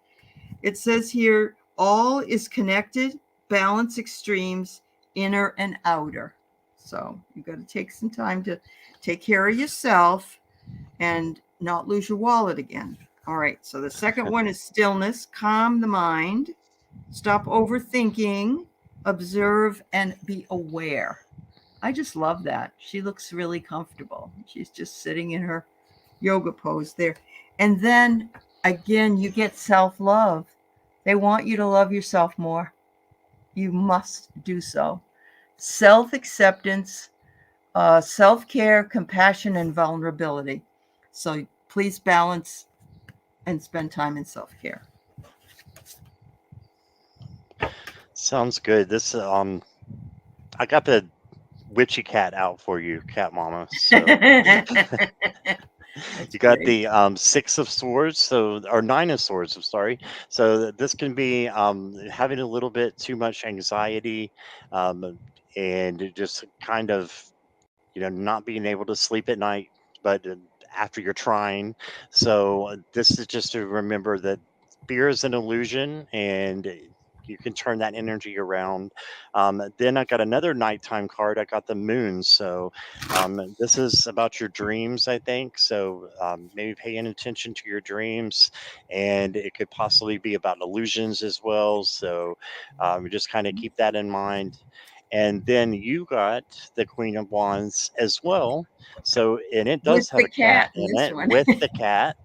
It says here, all is connected, balance extremes, inner and outer. So you got to take some time to take care of yourself and not lose your wallet again. All right. So the second one is stillness, calm the mind, stop overthinking, observe, and be aware. I just love that. She looks really comfortable. She's just sitting in her yoga pose there. And then again, you get self love. They want you to love yourself more. You must do so. Self acceptance, self care, compassion, and vulnerability. So please balance and spend time in self care. Sounds good. This I got the witchy cat out for you, cat mama. So That's you got great. the six of swords, so or nine of swords. I'm sorry. So this can be having a little bit too much anxiety, and it just kind of not being able to sleep at night, but after you're trying. So this is just to remember that fear is an illusion, and you can turn that energy around. Then I got another nighttime card. I got the moon. So this is about your dreams, I think. So maybe paying attention to your dreams, and it could possibly be about illusions as well. So just kind of keep that in mind. And then you got the Queen of Wands as well. So, and it With does have the a cat cat in in this it one. with the cat.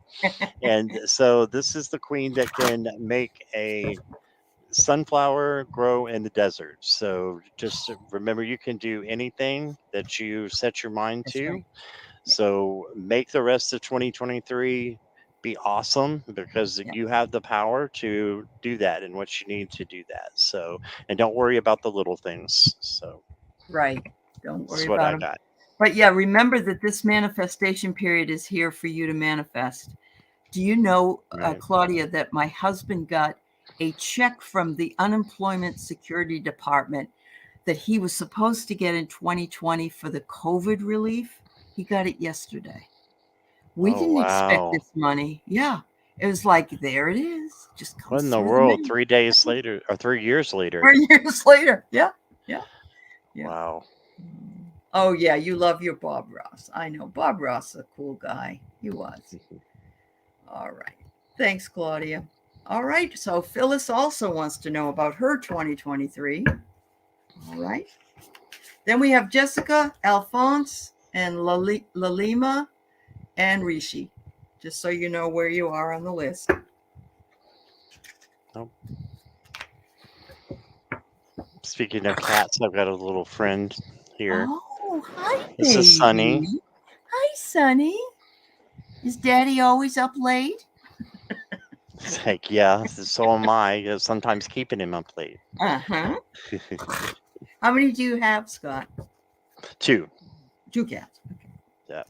And so this is the queen that can make a sunflower grow in the desert. So just remember, you can do anything that you set your mind That's to. right. Yeah. So make the rest of 2023 be awesome, because Yeah. you have the power to do that and what you need to do that. So, and don't worry about the little things. So Right. Don't that's worry what about I them. got. But yeah, remember that this manifestation period is here for you to manifest. Do you know, Right. Claudia, that my husband got a check from the Unemployment Security Department that he was supposed to get in 2020 for the COVID relief? He got it yesterday. We Oh, didn't expect wow. this money. Yeah. It was like, there it is. Just What comes in the through the world? mail. 3 days later or 3 years later? 4 years later. Yeah. Yeah. Yeah. Wow. Oh, yeah. You love your Bob Ross. I know. Bob Ross, a cool guy. He was. All right. Thanks, Claudia. All right. So Phyllis also wants to know about her 2023. All right. Then we have Jessica, Alphonse, and Lalima and Rishi, just so you know where you are on the list. Oh, speaking of cats, I've got a little friend here. Oh, hi, This is baby. Sunny. Hi, Sonny. Is Daddy always up late? It's like, yeah, so am I. Sometimes keeping him up late. Uh-huh. How many do you have, Scott? Two. 2 cats. Okay. Yeah.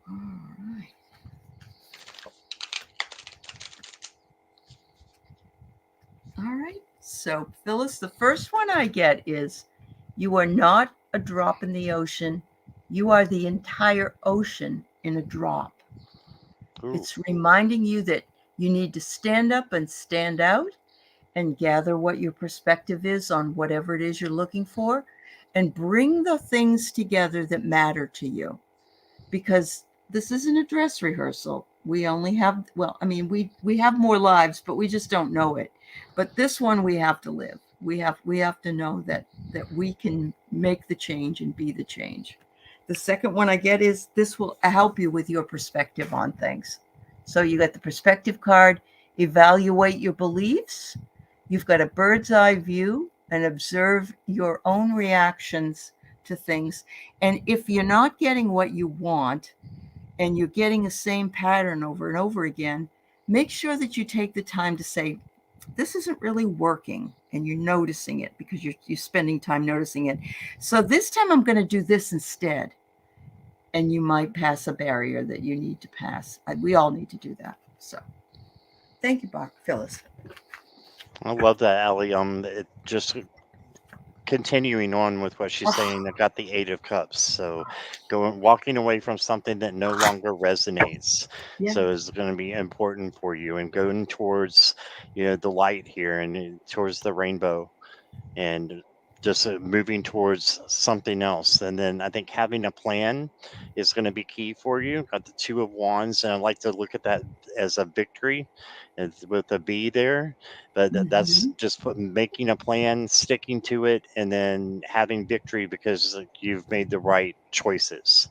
All right. All right. So, Phyllis, the first one I get is, you are not a drop in the ocean. You are the entire ocean in a drop. Ooh. It's reminding you that you need to stand up and stand out and gather what your perspective is on whatever it is you're looking for, and bring the things together that matter to you. Because this isn't a dress rehearsal. We only have, well, I mean, we have more lives, but we just don't know it. But this one we have to live. We have to know that we can make the change and be the change. The second one I get is, this will help you with your perspective on things. So you got the perspective card, evaluate your beliefs. You've got a bird's eye view and observe your own reactions to things. And if you're not getting what you want and you're getting the same pattern over and over again, make sure that you take the time to say, this isn't really working, and you're noticing it because you're spending time noticing it. So this time I'm going to do this instead. And you might pass a barrier that you need to pass. We all need to do that. So thank you, Phyllis. I love that, Allie. It just continuing on with what she's saying, Oh, I got the Eight of Cups. So walking away from something that no longer resonates. yeah. So is going to be important for you, and going towards, the light here, and towards the rainbow, and just moving towards something else. And then I think having a plan is going to be key for you. Got the Two of Wands, and I like to look at that as a victory, with a B there. But that's Hmm. just making a plan, sticking to it, and then having victory because you've made the right choices.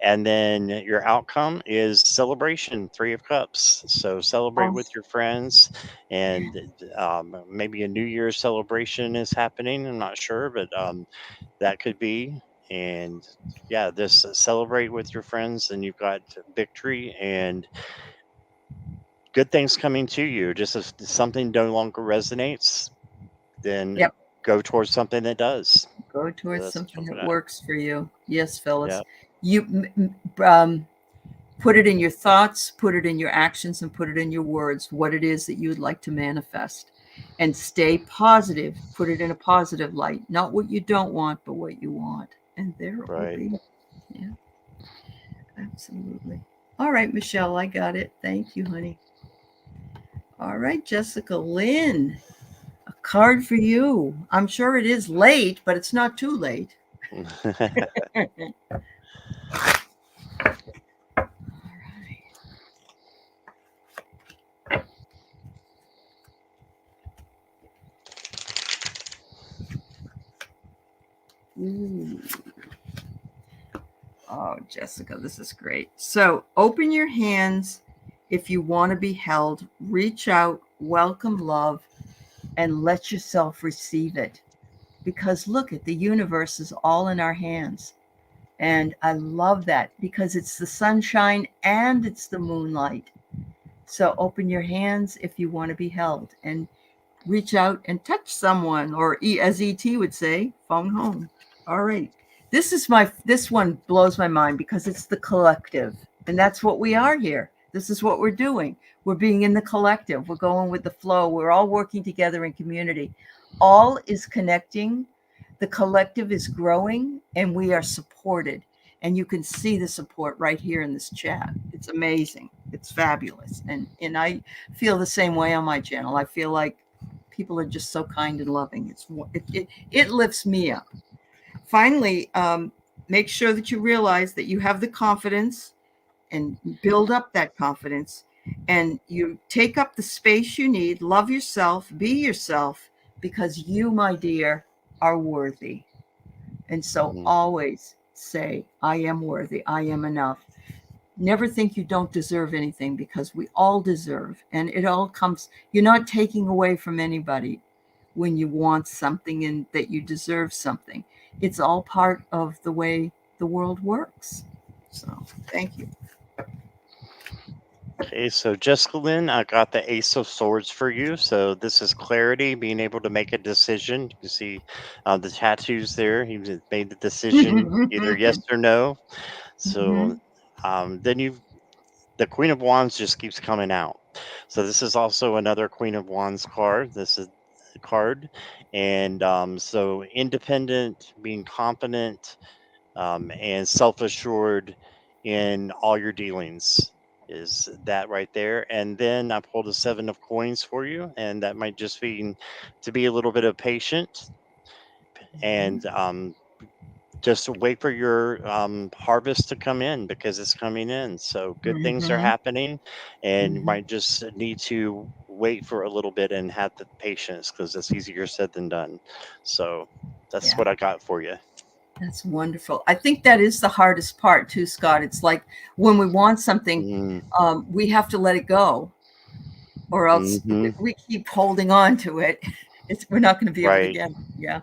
And then your outcome is celebration, Three of Cups. So celebrate Oh, with your friends, yeah. and maybe a New Year's celebration is happening. I'm not sure, but that could be. And yeah, this celebrate with your friends, and you've got victory and good things coming to you. Just if something no longer resonates, then Yep. go towards something that does. Go towards That's something what that I, works for you. Yes, Phyllis. yeah. You um, put it in your thoughts, put it in your actions, and put it in your words, what it is that you would like to manifest. And stay positive. Put it in a positive light. Not what you don't want, but what you want. And there it will Right. be. Yeah, absolutely. All right, Michelle, I got it. Thank you, honey. All right, Jessica Lynn, a card for you. I'm sure it is late, but it's not too late. Ooh. Oh, Jessica, this is great. So open your hands if you want to be held, reach out, welcome love, and let yourself receive it. Because look at the universe is all in our hands. And I love that because it's the sunshine and it's the moonlight. So open your hands if you want to be held and reach out and touch someone, or as ET would say, phone home. All right. This one blows my mind because it's the collective. And that's what we are here. This is what we're doing. We're being in the collective. We're going with the flow. We're all working together in community. All is connecting. The collective is growing and we are supported. And you can see the support right here in this chat. It's amazing. It's fabulous. And I feel the same way on my channel. I feel like people are just so kind and loving. It lifts me up. Finally, make sure that you realize that you have the confidence and build up that confidence, and you take up the space you need. Love yourself, be yourself, because you, my dear, are worthy. And so Mhm. always say, I am worthy, I am enough. Never think you don't deserve anything because we all deserve. And it all comes, you're not taking away from anybody when you want something and that you deserve something. It's all part of the way the world works. So thank you. Okay, so Jessica Lynn, I got the Ace of Swords for you. So this is clarity, being able to make a decision. You can see the tattoos there. He made the decision, either yes or no. So Mhm. then the Queen of Wands just keeps coming out. So this is also another Queen of Wands card. This is a card, and so independent, being confident, and self assured in all your dealings is that right there. And then I pulled a Seven of Coins for you, and that might just be to be a little bit of patient, and just wait for your harvest to come in, because it's coming in. So good things are Mhm. happening, and you Mhm. might just need to wait for a little bit and have the patience, because it's easier said than done. So that's Yeah, what I got for you. that's wonderful. I think that is the hardest part too, Scott. It's like when we want something, Mm, we have to let it go, or else hmm. we keep holding on to it. We're not going to be able to Right. get it. Yeah,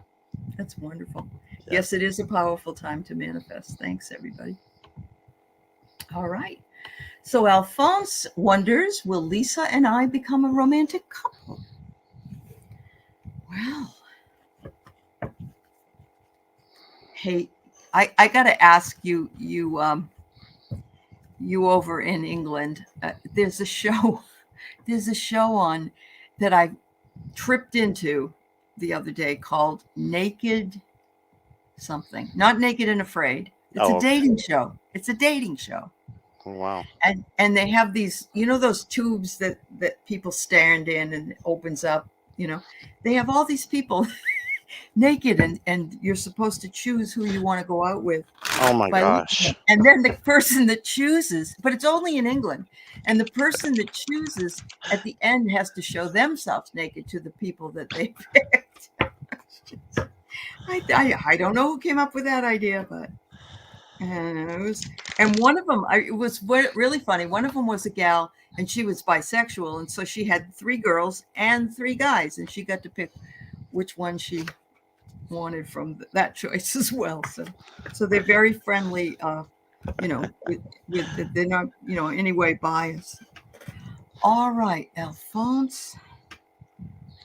that's wonderful. Yeah. Yes, it is a powerful time to manifest. Thanks, everybody. All right. So Alphonse wonders, will Lisa and I become a romantic couple? Well, hey, I got to ask you, you over in England, there's a show, there's a show on that I tripped into. the other day called Naked something, not Naked and Afraid. It's a Oh, okay. dating show. It's a dating show. Wow. And they have these, those tubes that people stand in and it opens up, you know. They have all these people naked, and you're supposed to choose who you want to go out with Oh my by looking at them. gosh. And then the person that chooses, but it's only in England, and the person that chooses at the end has to show themselves naked to the people that they picked. I don't know who came up with that idea, but it was, and one of them, it was really funny. One of them was a gal, and she was bisexual, and so she had three girls and three guys, and she got to pick which one she wanted from that choice as well. So they're very friendly. With they're not anyway biased. All right, Alphonse.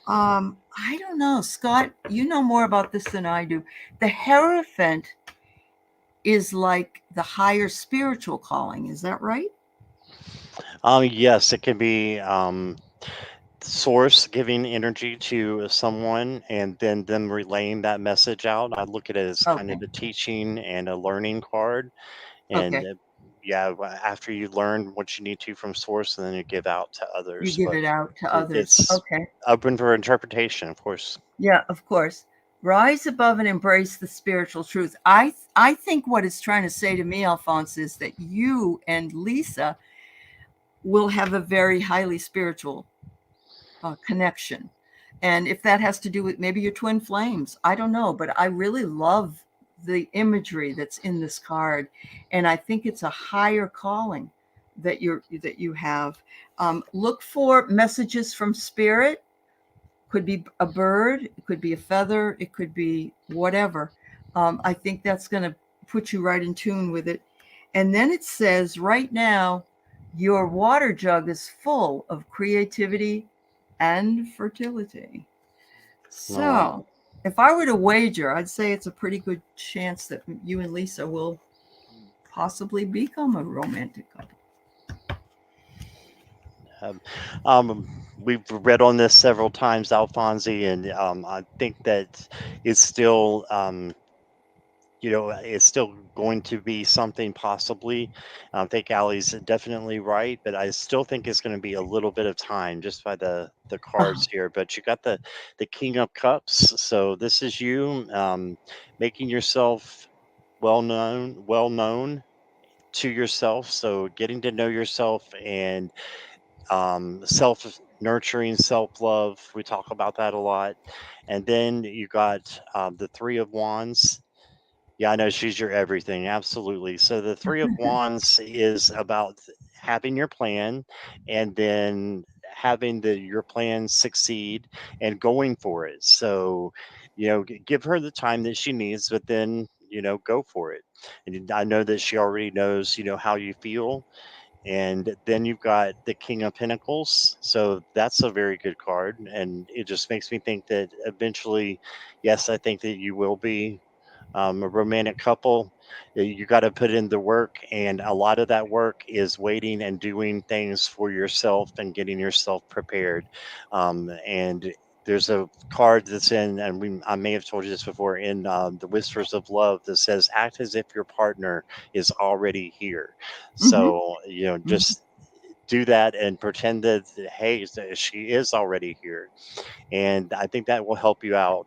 I don't know, Scott. You know more about this than I do. The Hierophant is like the higher spiritual calling. Is that right? Yes, it can be source giving energy to someone and then them relaying that message out. I look at it as kind Okay. of a teaching and a learning card. And Okay. yeah, after you learn what you need to from source, and then you give out to You others. give But it out to others. it's Okay. open for interpretation, of course. Yeah, of course. Rise above and embrace the spiritual truth. I think what it's trying to say to me, Alphonse, is that you and Lisa will have a very highly spiritual connection. And if that has to do with maybe your twin flames, I don't know, but I really love the imagery that's in this card, and I think it's a higher calling that you have. Look for messages from spirit. Could be a bird, it could be a feather, it could be whatever. I think that's going to put you right in tune with it. And then it says, right now, your water jug is full of creativity and fertility. Oh wow. So, if I were to wager, I'd say it's a pretty good chance that you and Lisa will possibly become a romantic couple. Um, we've read on this several times, Alfonsi, and I think that it's still, it's still going to be something possibly. I think Allie's definitely right, but I still think it's going to be a little bit of time just by the cards here. But you got the King of Cups, so this is you making yourself well known to yourself. So getting to know yourself and self nurturing, self love. We talk about that a lot. And then you got the Three of Wands. Yeah, I know she's your everything. Absolutely. So the Three of Wands is about having your plan and then having your plan succeed and going for it. So, give her the time that she needs, but then, go for it. And I know that she already knows, how you feel, and then you've got the King of Pentacles. So that's a very good card. And it just makes me think that eventually, yes, I think that you will be a romantic couple. You got to put in the work. And a lot of that work is waiting and doing things for yourself and getting yourself prepared. And there's a card that's in, and I may have told you this before, in the Whispers of Love that says, act as if your partner is already here. Mm-hmm. So, Mm-hmm. just do that and pretend that, hey, she is already here. And I think that will help you out,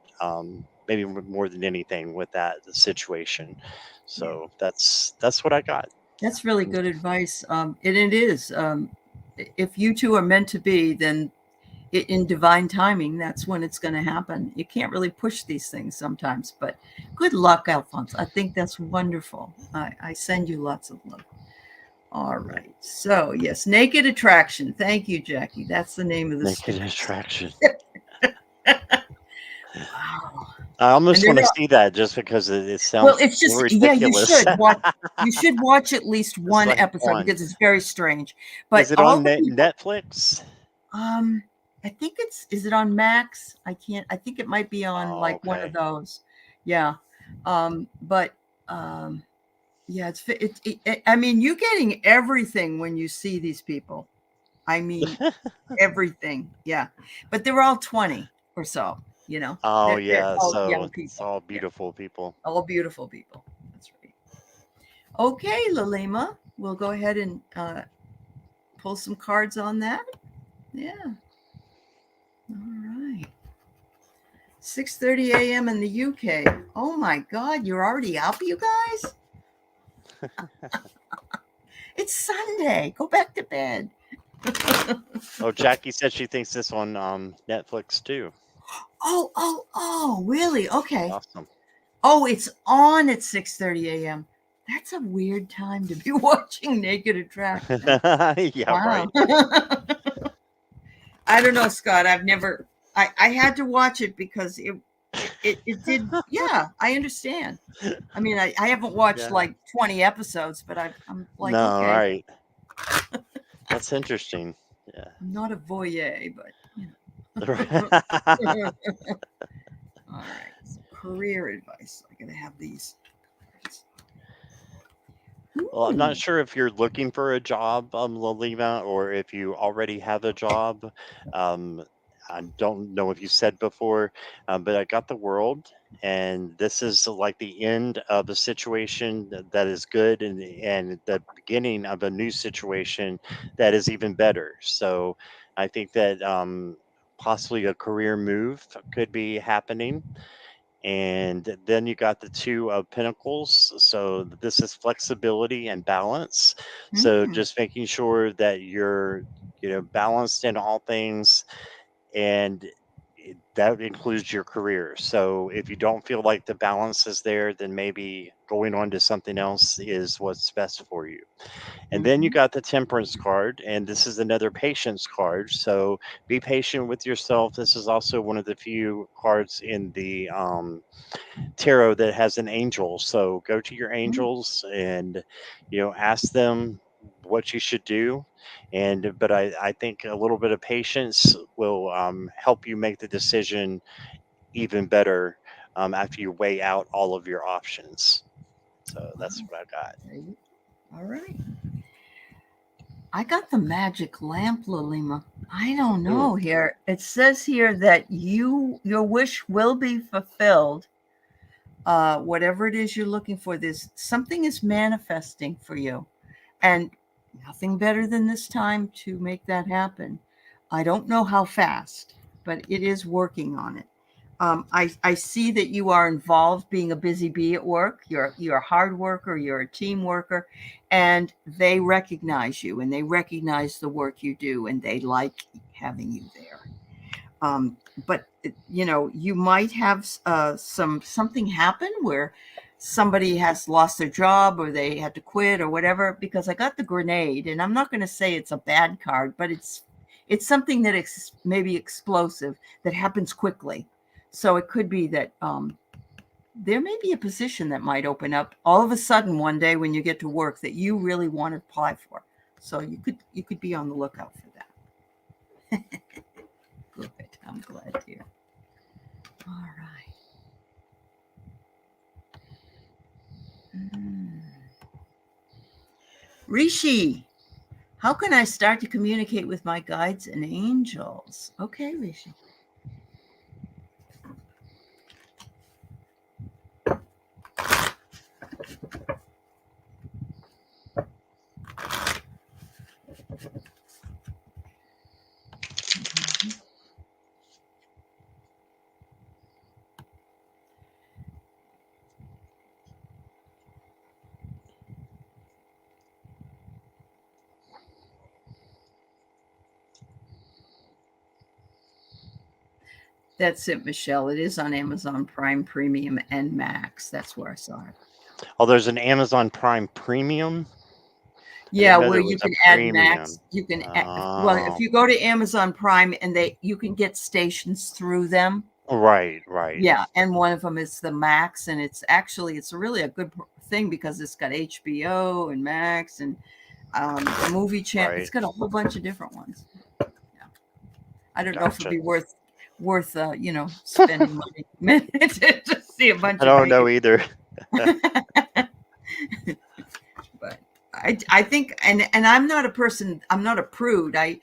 maybe more than anything with that situation. Yeah. So that's what I got. That's really good advice. And it is. If you two are meant to be, then in divine timing, that's when it's going to happen. You can't really push these things sometimes, but good luck, Alphonse. I think that's wonderful. I send you lots of love. All right. So, yes, Naked Attraction. Thank you, Jackie. That's the name of the Naked stickers. attraction. Wow. I And almost they're want to not, see that just because it well, sounds it's just, yeah, you ridiculous. should watch. You should watch at least It's one like episode one. because it's very strange. But Is it all on the people, Netflix? Um, I think is it on Max? I think it might be on Oh, like one of okay. those. Yeah. But um yeah, I mean, you're getting everything when you see these people. I mean, everything. Yeah. But they're all 20 or so. You know, Oh they're yeah, all so young it's people. all Yeah, beautiful people. all beautiful people. That's right. Okay, Lalima, we'll go ahead and pull some cards on that. Yeah. All right. 6:30 a.m. in the UK. Oh my God, you're already up, you guys? It's Sunday. Go back to bed. Oh, Jackie said she thinks this on Netflix too. Oh, really? Okay. Awesome. Oh, it's on at 6:30 a.m. That's a weird time to be watching Naked Attraction. Yeah, Wow. right. I don't know, Scott. I've never. I had to watch it because it did. Yeah, I understand. I mean, I haven't watched Yeah. like 20 episodes, but I'm like, No, okay, right. That's interesting. Yeah. I'm not a voyeur, but you know. Right. All right. So career advice. I gotta have these. Well, I'm not Ooh. sure if you're looking for a job, Lalima, or if you already have a job. Um, I don't know if you said before, but I got the world, and this is like the end of a situation that is good, and the beginning of a new situation that is even better. So, I think that possibly a career move could be happening. And then you got the two of pentacles, so this is flexibility and balance. So Hmm. just making sure that you're, balanced in all things, and that includes your career. So if you don't feel like the balance is there, then maybe going on to something else is what's best for you. And then you Hmm. got the temperance card, and this is another patience card. So be patient with yourself. This is also one of the few cards in the tarot that has an angel. So go to your angels and ask them what you should do. And but I think a little bit of patience will help you make the decision even better after you weigh out all of your options. So that's Wow. what I got. All right. I got the magic lamp, Lalima. I don't Ooh, know here. It says here that your wish will be fulfilled. Whatever it is you're looking for, this something is manifesting for you. And nothing better than this time to make that happen. I don't know how fast, but it is working on it. I see that you are involved being a busy bee at work. You're a hard worker, you're a team worker, and they recognize you and they recognize the work you do and they like having you there. But you might have something happen where somebody has lost their job or they had to quit or whatever. Because I got the grenade, and I'm not going to say it's a bad card, but it's something that maybe explosive that happens quickly. So it could be that there may be a position that might open up all of a sudden one day when you get to work that you really want to apply for. So you could be on the lookout for that. Good. I'm glad to. All right. Mm. Rishi, how can I start to communicate with my guides and angels? Okay, Rishi. Mhm. That's it, Michelle. It is on Amazon Prime Premium and Max. That's where I saw it. oh, there's an Amazon Prime Premium. I Yeah, didn't know where there you was a can add Max. premium. You can well, if Oh, you go to Amazon Prime and you can get stations through them. right, right, Yeah, and one of them is the Max, and it's really a good thing because it's got HBO and Max and the movie channel. It's right. got a whole bunch of different ones. Yeah. I don't know if it'd Gotcha. be worth spending money to see a bunch I of don't know naked. either. But I think, and I'm not a person. I'm not a prude. I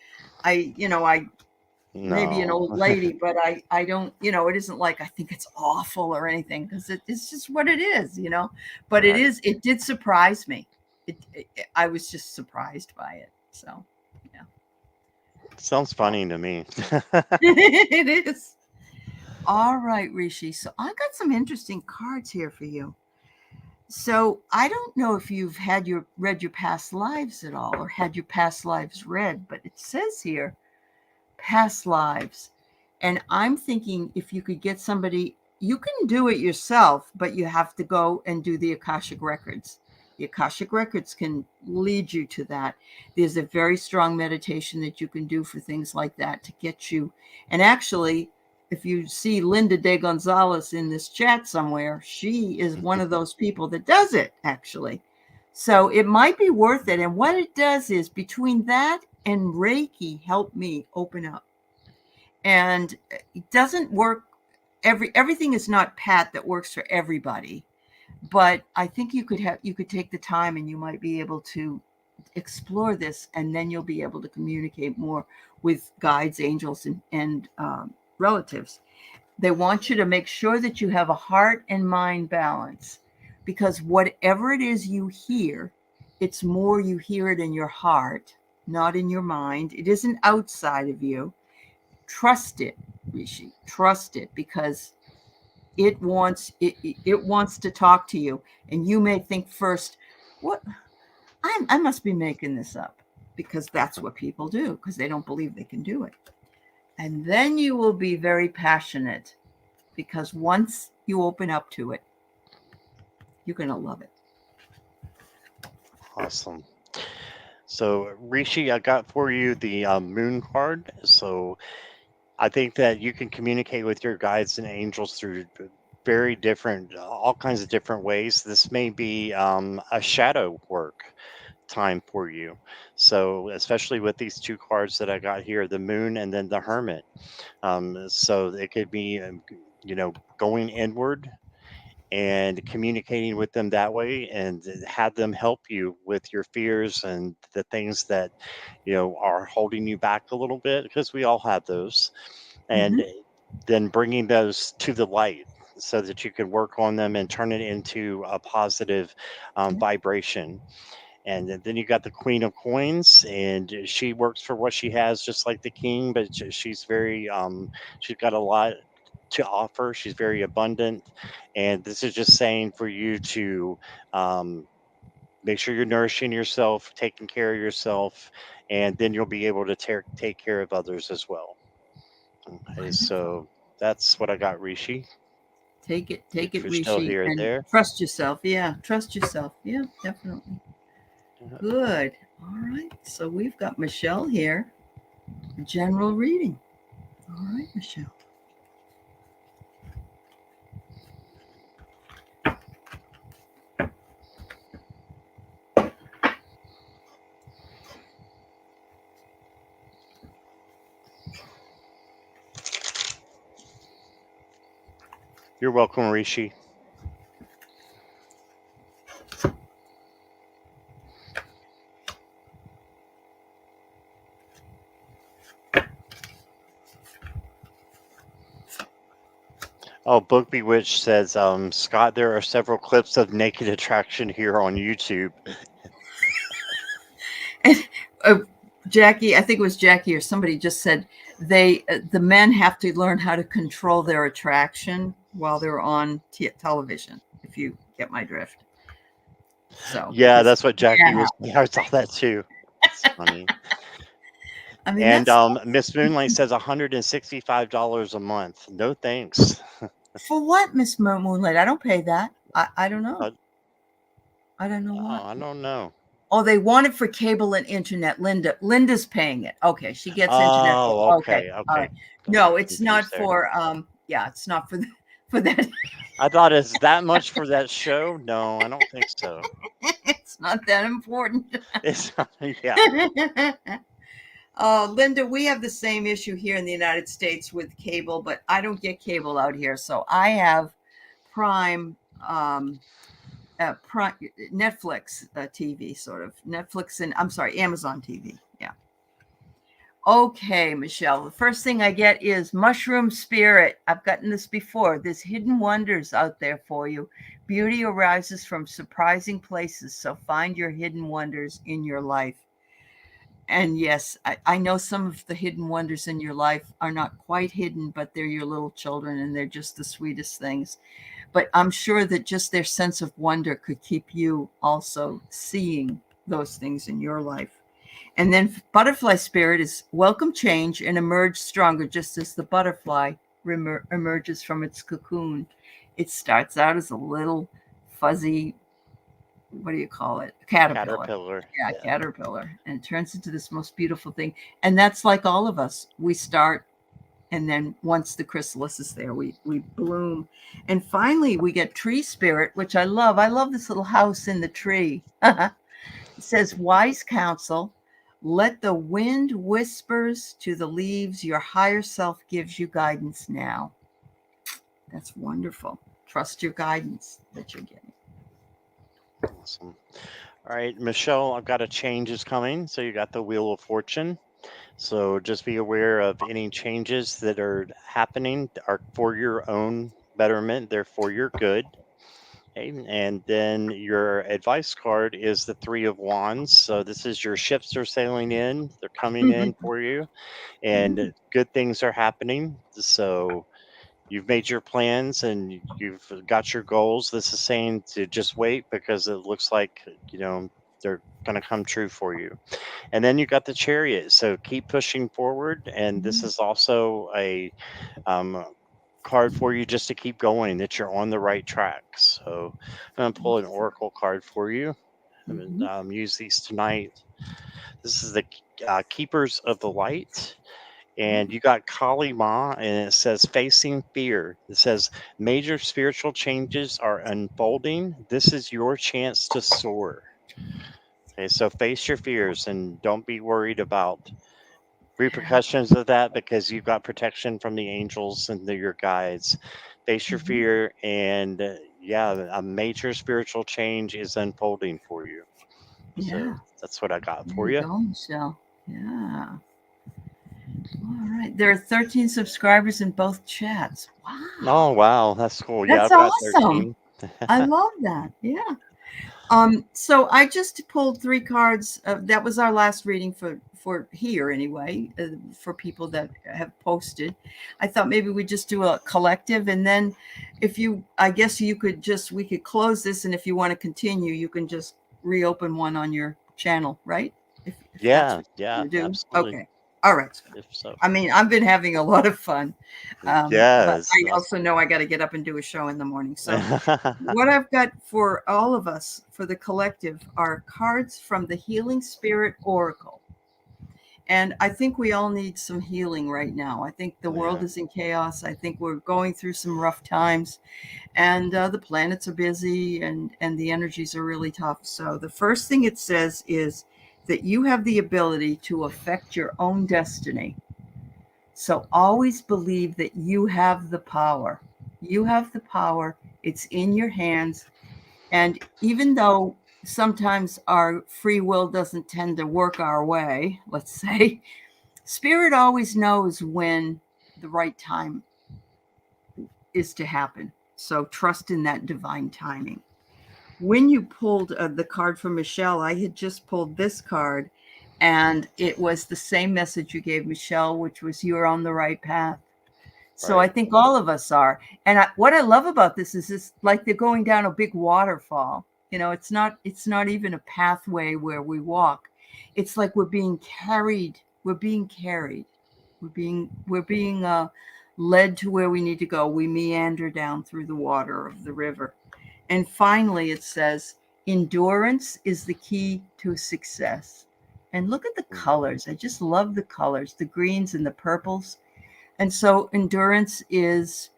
maybe an No. old lady, but I don't, it isn't like I think it's awful or anything because it's just what it is. But Right. it did surprise me. I was just surprised by it. So, yeah. Sounds Oh, funny to me. it is. All right, Rishi. So I got some interesting cards here for you. So I don't know if you've read your past lives at all or had your past lives read, but it says here past lives. And I'm thinking if you could get somebody, you can do it yourself, but you have to go and do the Akashic Records. The Akashic Records can lead you to that. There's a very strong meditation that you can do for things like that to get you. And actually, if you see Linda de Gonzalez in this chat somewhere, she is one of those people that does it, actually. So it might be worth it. And what it does is between that and Reiki helped me open up. And it doesn't work everything is not pat that works for everybody, but I think you could take the time and you might be able to explore this, and then you'll be able to communicate more with guides, angels, and relatives. They want you to make sure that you have a heart and mind balance, because whatever it is you hear, it's more you hear it in your heart, not in your mind. It isn't outside of you. Trust it, Rishi. Trust it, because it wants to talk to you, and you may think first, "What? I must be making this up," because that's what people do because they don't believe they can do it. And then you will be very passionate because once you open up to it, you're going to love it. Awesome. So, Rishi, I got for you the moon card. So, I think that you can communicate with your guides and angels through very different, all kinds of different ways. This may be a shadow work time for you. So, especially with these two cards that I got here, the moon and then the hermit. So, it could be, going inward and communicating with them that way and have them help you with your fears and the things that are holding you back a little bit, because we all have those. And Mm-hmm. then bringing those to the light so that you can work on them and turn it into a positive Yeah. vibration. And then you got the Queen of Coins, and she works for what she has, just like the King, but she's very, she's got a lot to offer. She's very abundant. And this is just saying for you to um, make sure you're nourishing yourself, taking care of yourself, and then you'll be able to take care of others as well. Okay, Wonderful. so that's what I got, Rishi. Take If it, you're still Rishi, here, and there. trust yourself. Yeah, trust yourself. Yeah, definitely. Good. All right. So we've got Michelle here, general reading. All right, Michelle. You're welcome, Rishi. Oh, Book Bewitched says, Scott, there are several clips of naked attraction here on YouTube. And Jackie, I think it was Jackie or somebody just said the men have to learn how to control their attraction while they're on television. If you get my drift. So Yeah, because that's what Jackie yeah, was. Yeah, I saw that too. It's funny. I mean And that's Miss Moonlight says $165 a month. No thanks. for what, Miss Moonlight. I don't pay that. I don't know. Uh, I don't know oh, what. I don't know. Oh, they want it for cable and internet. Linda's paying it. Okay, she gets internet. Oh, Okay, okay, all okay. right. I got No, it's not confused there. for. Yeah, it's not for for that. I thought it's that much for that show. No, I don't think so. It's not that important. It's yeah. Linda, we have the same issue here in the United States with cable, but I don't get cable out here, so I have Prime. Prime Netflix TV, sort of Netflix, and I'm sorry, Amazon TV. Yeah. Okay, Michelle. The first thing I get is mushroom spirit. I've gotten this before. There's hidden wonders out there for you. Beauty arises from surprising places, so find your hidden wonders in your life. And yes, I know some of the hidden wonders in your life are not quite hidden, but they're your little children and they're just the sweetest things. But I'm sure that just their sense of wonder could keep you also seeing those things in your life. And then butterfly spirit is welcome change and emerge stronger, just as the butterfly emerges from its cocoon. It starts out as a little fuzzy, what do you call it? Caterpillar. Caterpillar. Yeah, Yeah. caterpillar. And turns into this most beautiful thing. And that's like all of us. We start, and then once the chrysalis is there, we bloom. And finally we get tree spirit, which I love. I love this little house in the tree. It says, wise counsel, let the wind whispers to the leaves, your higher self gives you guidance now. That's wonderful. Trust your guidance that you're getting. Awesome. All right, Michelle, I've got a change is coming. So you got the Wheel of Fortune. So just be aware of any changes that are happening are for your own betterment. They're for your good. Okay. And then your advice card is the Three of Wands. So this is your ships are sailing in. They're coming in for you, and good things are happening. So you've made your plans and you've got your goals. This is saying to just wait because it looks like, they're going to come true for you. And then you got the Chariot. So keep pushing forward. And this is also a um, card for you just to keep going, that you're on the right track. So I'm going to pull an Oracle card for you. I'm going Mhm. to use these tonight. This is the Keepers of the Light. And you got Kali Ma, and it says facing fear. It says major spiritual changes are unfolding. This is your chance to soar. Okay, so face your fears and don't be worried about repercussions of that because you've got protection from the angels and your guides. Face your Mhm. fear, and yeah, a major spiritual change is unfolding for you. Yeah, So that's what I got there for you you. go, Michelle. Yeah. All right. There are 13 subscribers in both chats. Wow. Oh, wow, that's cool. Yeah, That's I've got awesome. 13. I love that. Yeah. So I just pulled three cards. That was our last reading for here anyway, for people that have posted. I thought maybe we'd just do a collective, and then if you, I guess you could just we could close this, and if you want to continue, you can just reopen one on your channel, right? If that's Yeah, what yeah, you do. absolutely. Okay. All right. If so. I mean, I've been having a lot of fun, but Yes, I that's also know I got to get up and do a show in the morning. So what I've got for all of us, for the collective, are cards from the Healing Spirit Oracle. And I think we all need some healing right now. I think the world yeah. is in chaos. I think we're going through some rough times, and the planets are busy, and the energies are really tough. So the first thing it says is that you have the ability to affect your own destiny. So always believe that you have the power. You have the power. It's in your hands. And even though sometimes our free will doesn't tend to work our way, let's say, Spirit always knows when the right time is to happen. So trust in that divine timing. When you pulled the card from Michelle, I had just pulled this card, and it was the same message you gave Michelle, which was you're on the right path. So I Right. think all of us are. And what I love about this is it's like they're going down a big waterfall. It's not even a pathway where we walk. It's like we're being carried. We're being carried. We're being led to where we need to go. We meander down through the water of the river. And finally, it says, endurance is the key to success. And look at the Mm. colors. I just love the colors, the greens and the purples. And so endurance is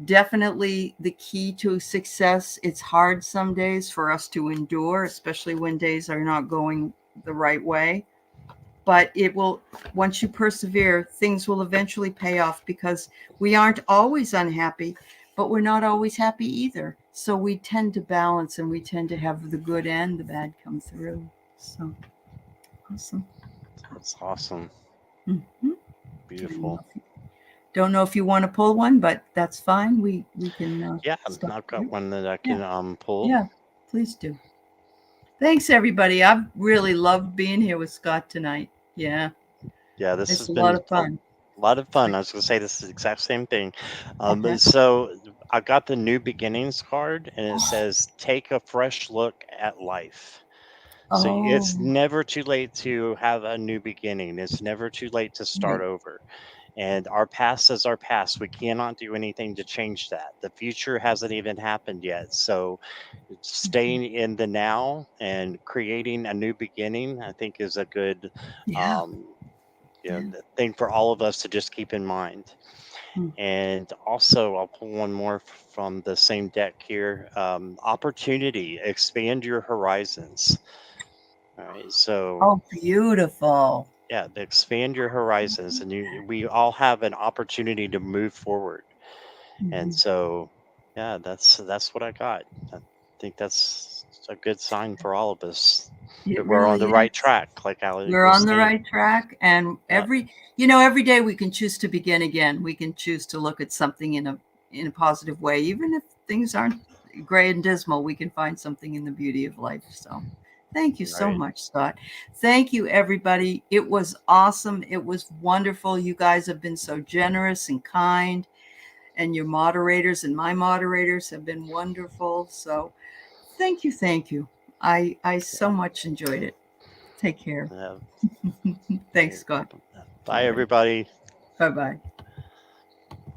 definitely the key to success. It's hard some days for us to endure, especially when days are not going the right way. But it will, once you persevere, things will eventually pay off because we aren't always unhappy, but we're not always happy either. So we tend to balance and we tend to have the good and the bad come through. So awesome. That's awesome. Mhm. Don't know Beautiful. if you, don't know if you want to pull one, but that's fine. We can Yeah, start I've here. got one that I Yeah, can pull. yeah. Please do. Thanks, everybody. I've really loved being here with Scott tonight. Yeah, Yeah, this it's has a lot been of fun. a lot of fun. I was going to say this is the exact same thing. Uh-huh. So I got the New Beginnings card, and it says, "Take a fresh look at life." So Oh, it's never too late to have a new beginning. It's never too late to start right. over. And our past is our past. We cannot do anything to change that. The future hasn't even happened yet. So Mhm. staying in the now and creating a new beginning, I think, is a good Yeah, um, yeah. thing for all of us to just keep in mind. Mm. And also, I'll pull one more from the same deck here. Opportunity, expand your horizons. All right. So, Oh, beautiful. yeah, expand your horizons, and we all have an opportunity to move forward. And Mhm. so, yeah, that's what I got. I think that's a good sign for all of us It that we're on the really right is. track, like Ali We're was on the saying. right track, and Yeah, every day we can choose to begin again. We can choose to look at something in a positive way, even if things aren't gray and dismal. We can find something in the beauty of life. So, thank you so right. much, Scott. Thank you, everybody. It was awesome. It was wonderful. You guys have been so generous and kind, and your moderators and my moderators have been wonderful. So, thank you, thank you. I so Yeah. much enjoyed it. Take care. Uh, Thanks, Scott. Bye, All right. everybody. Bye bye.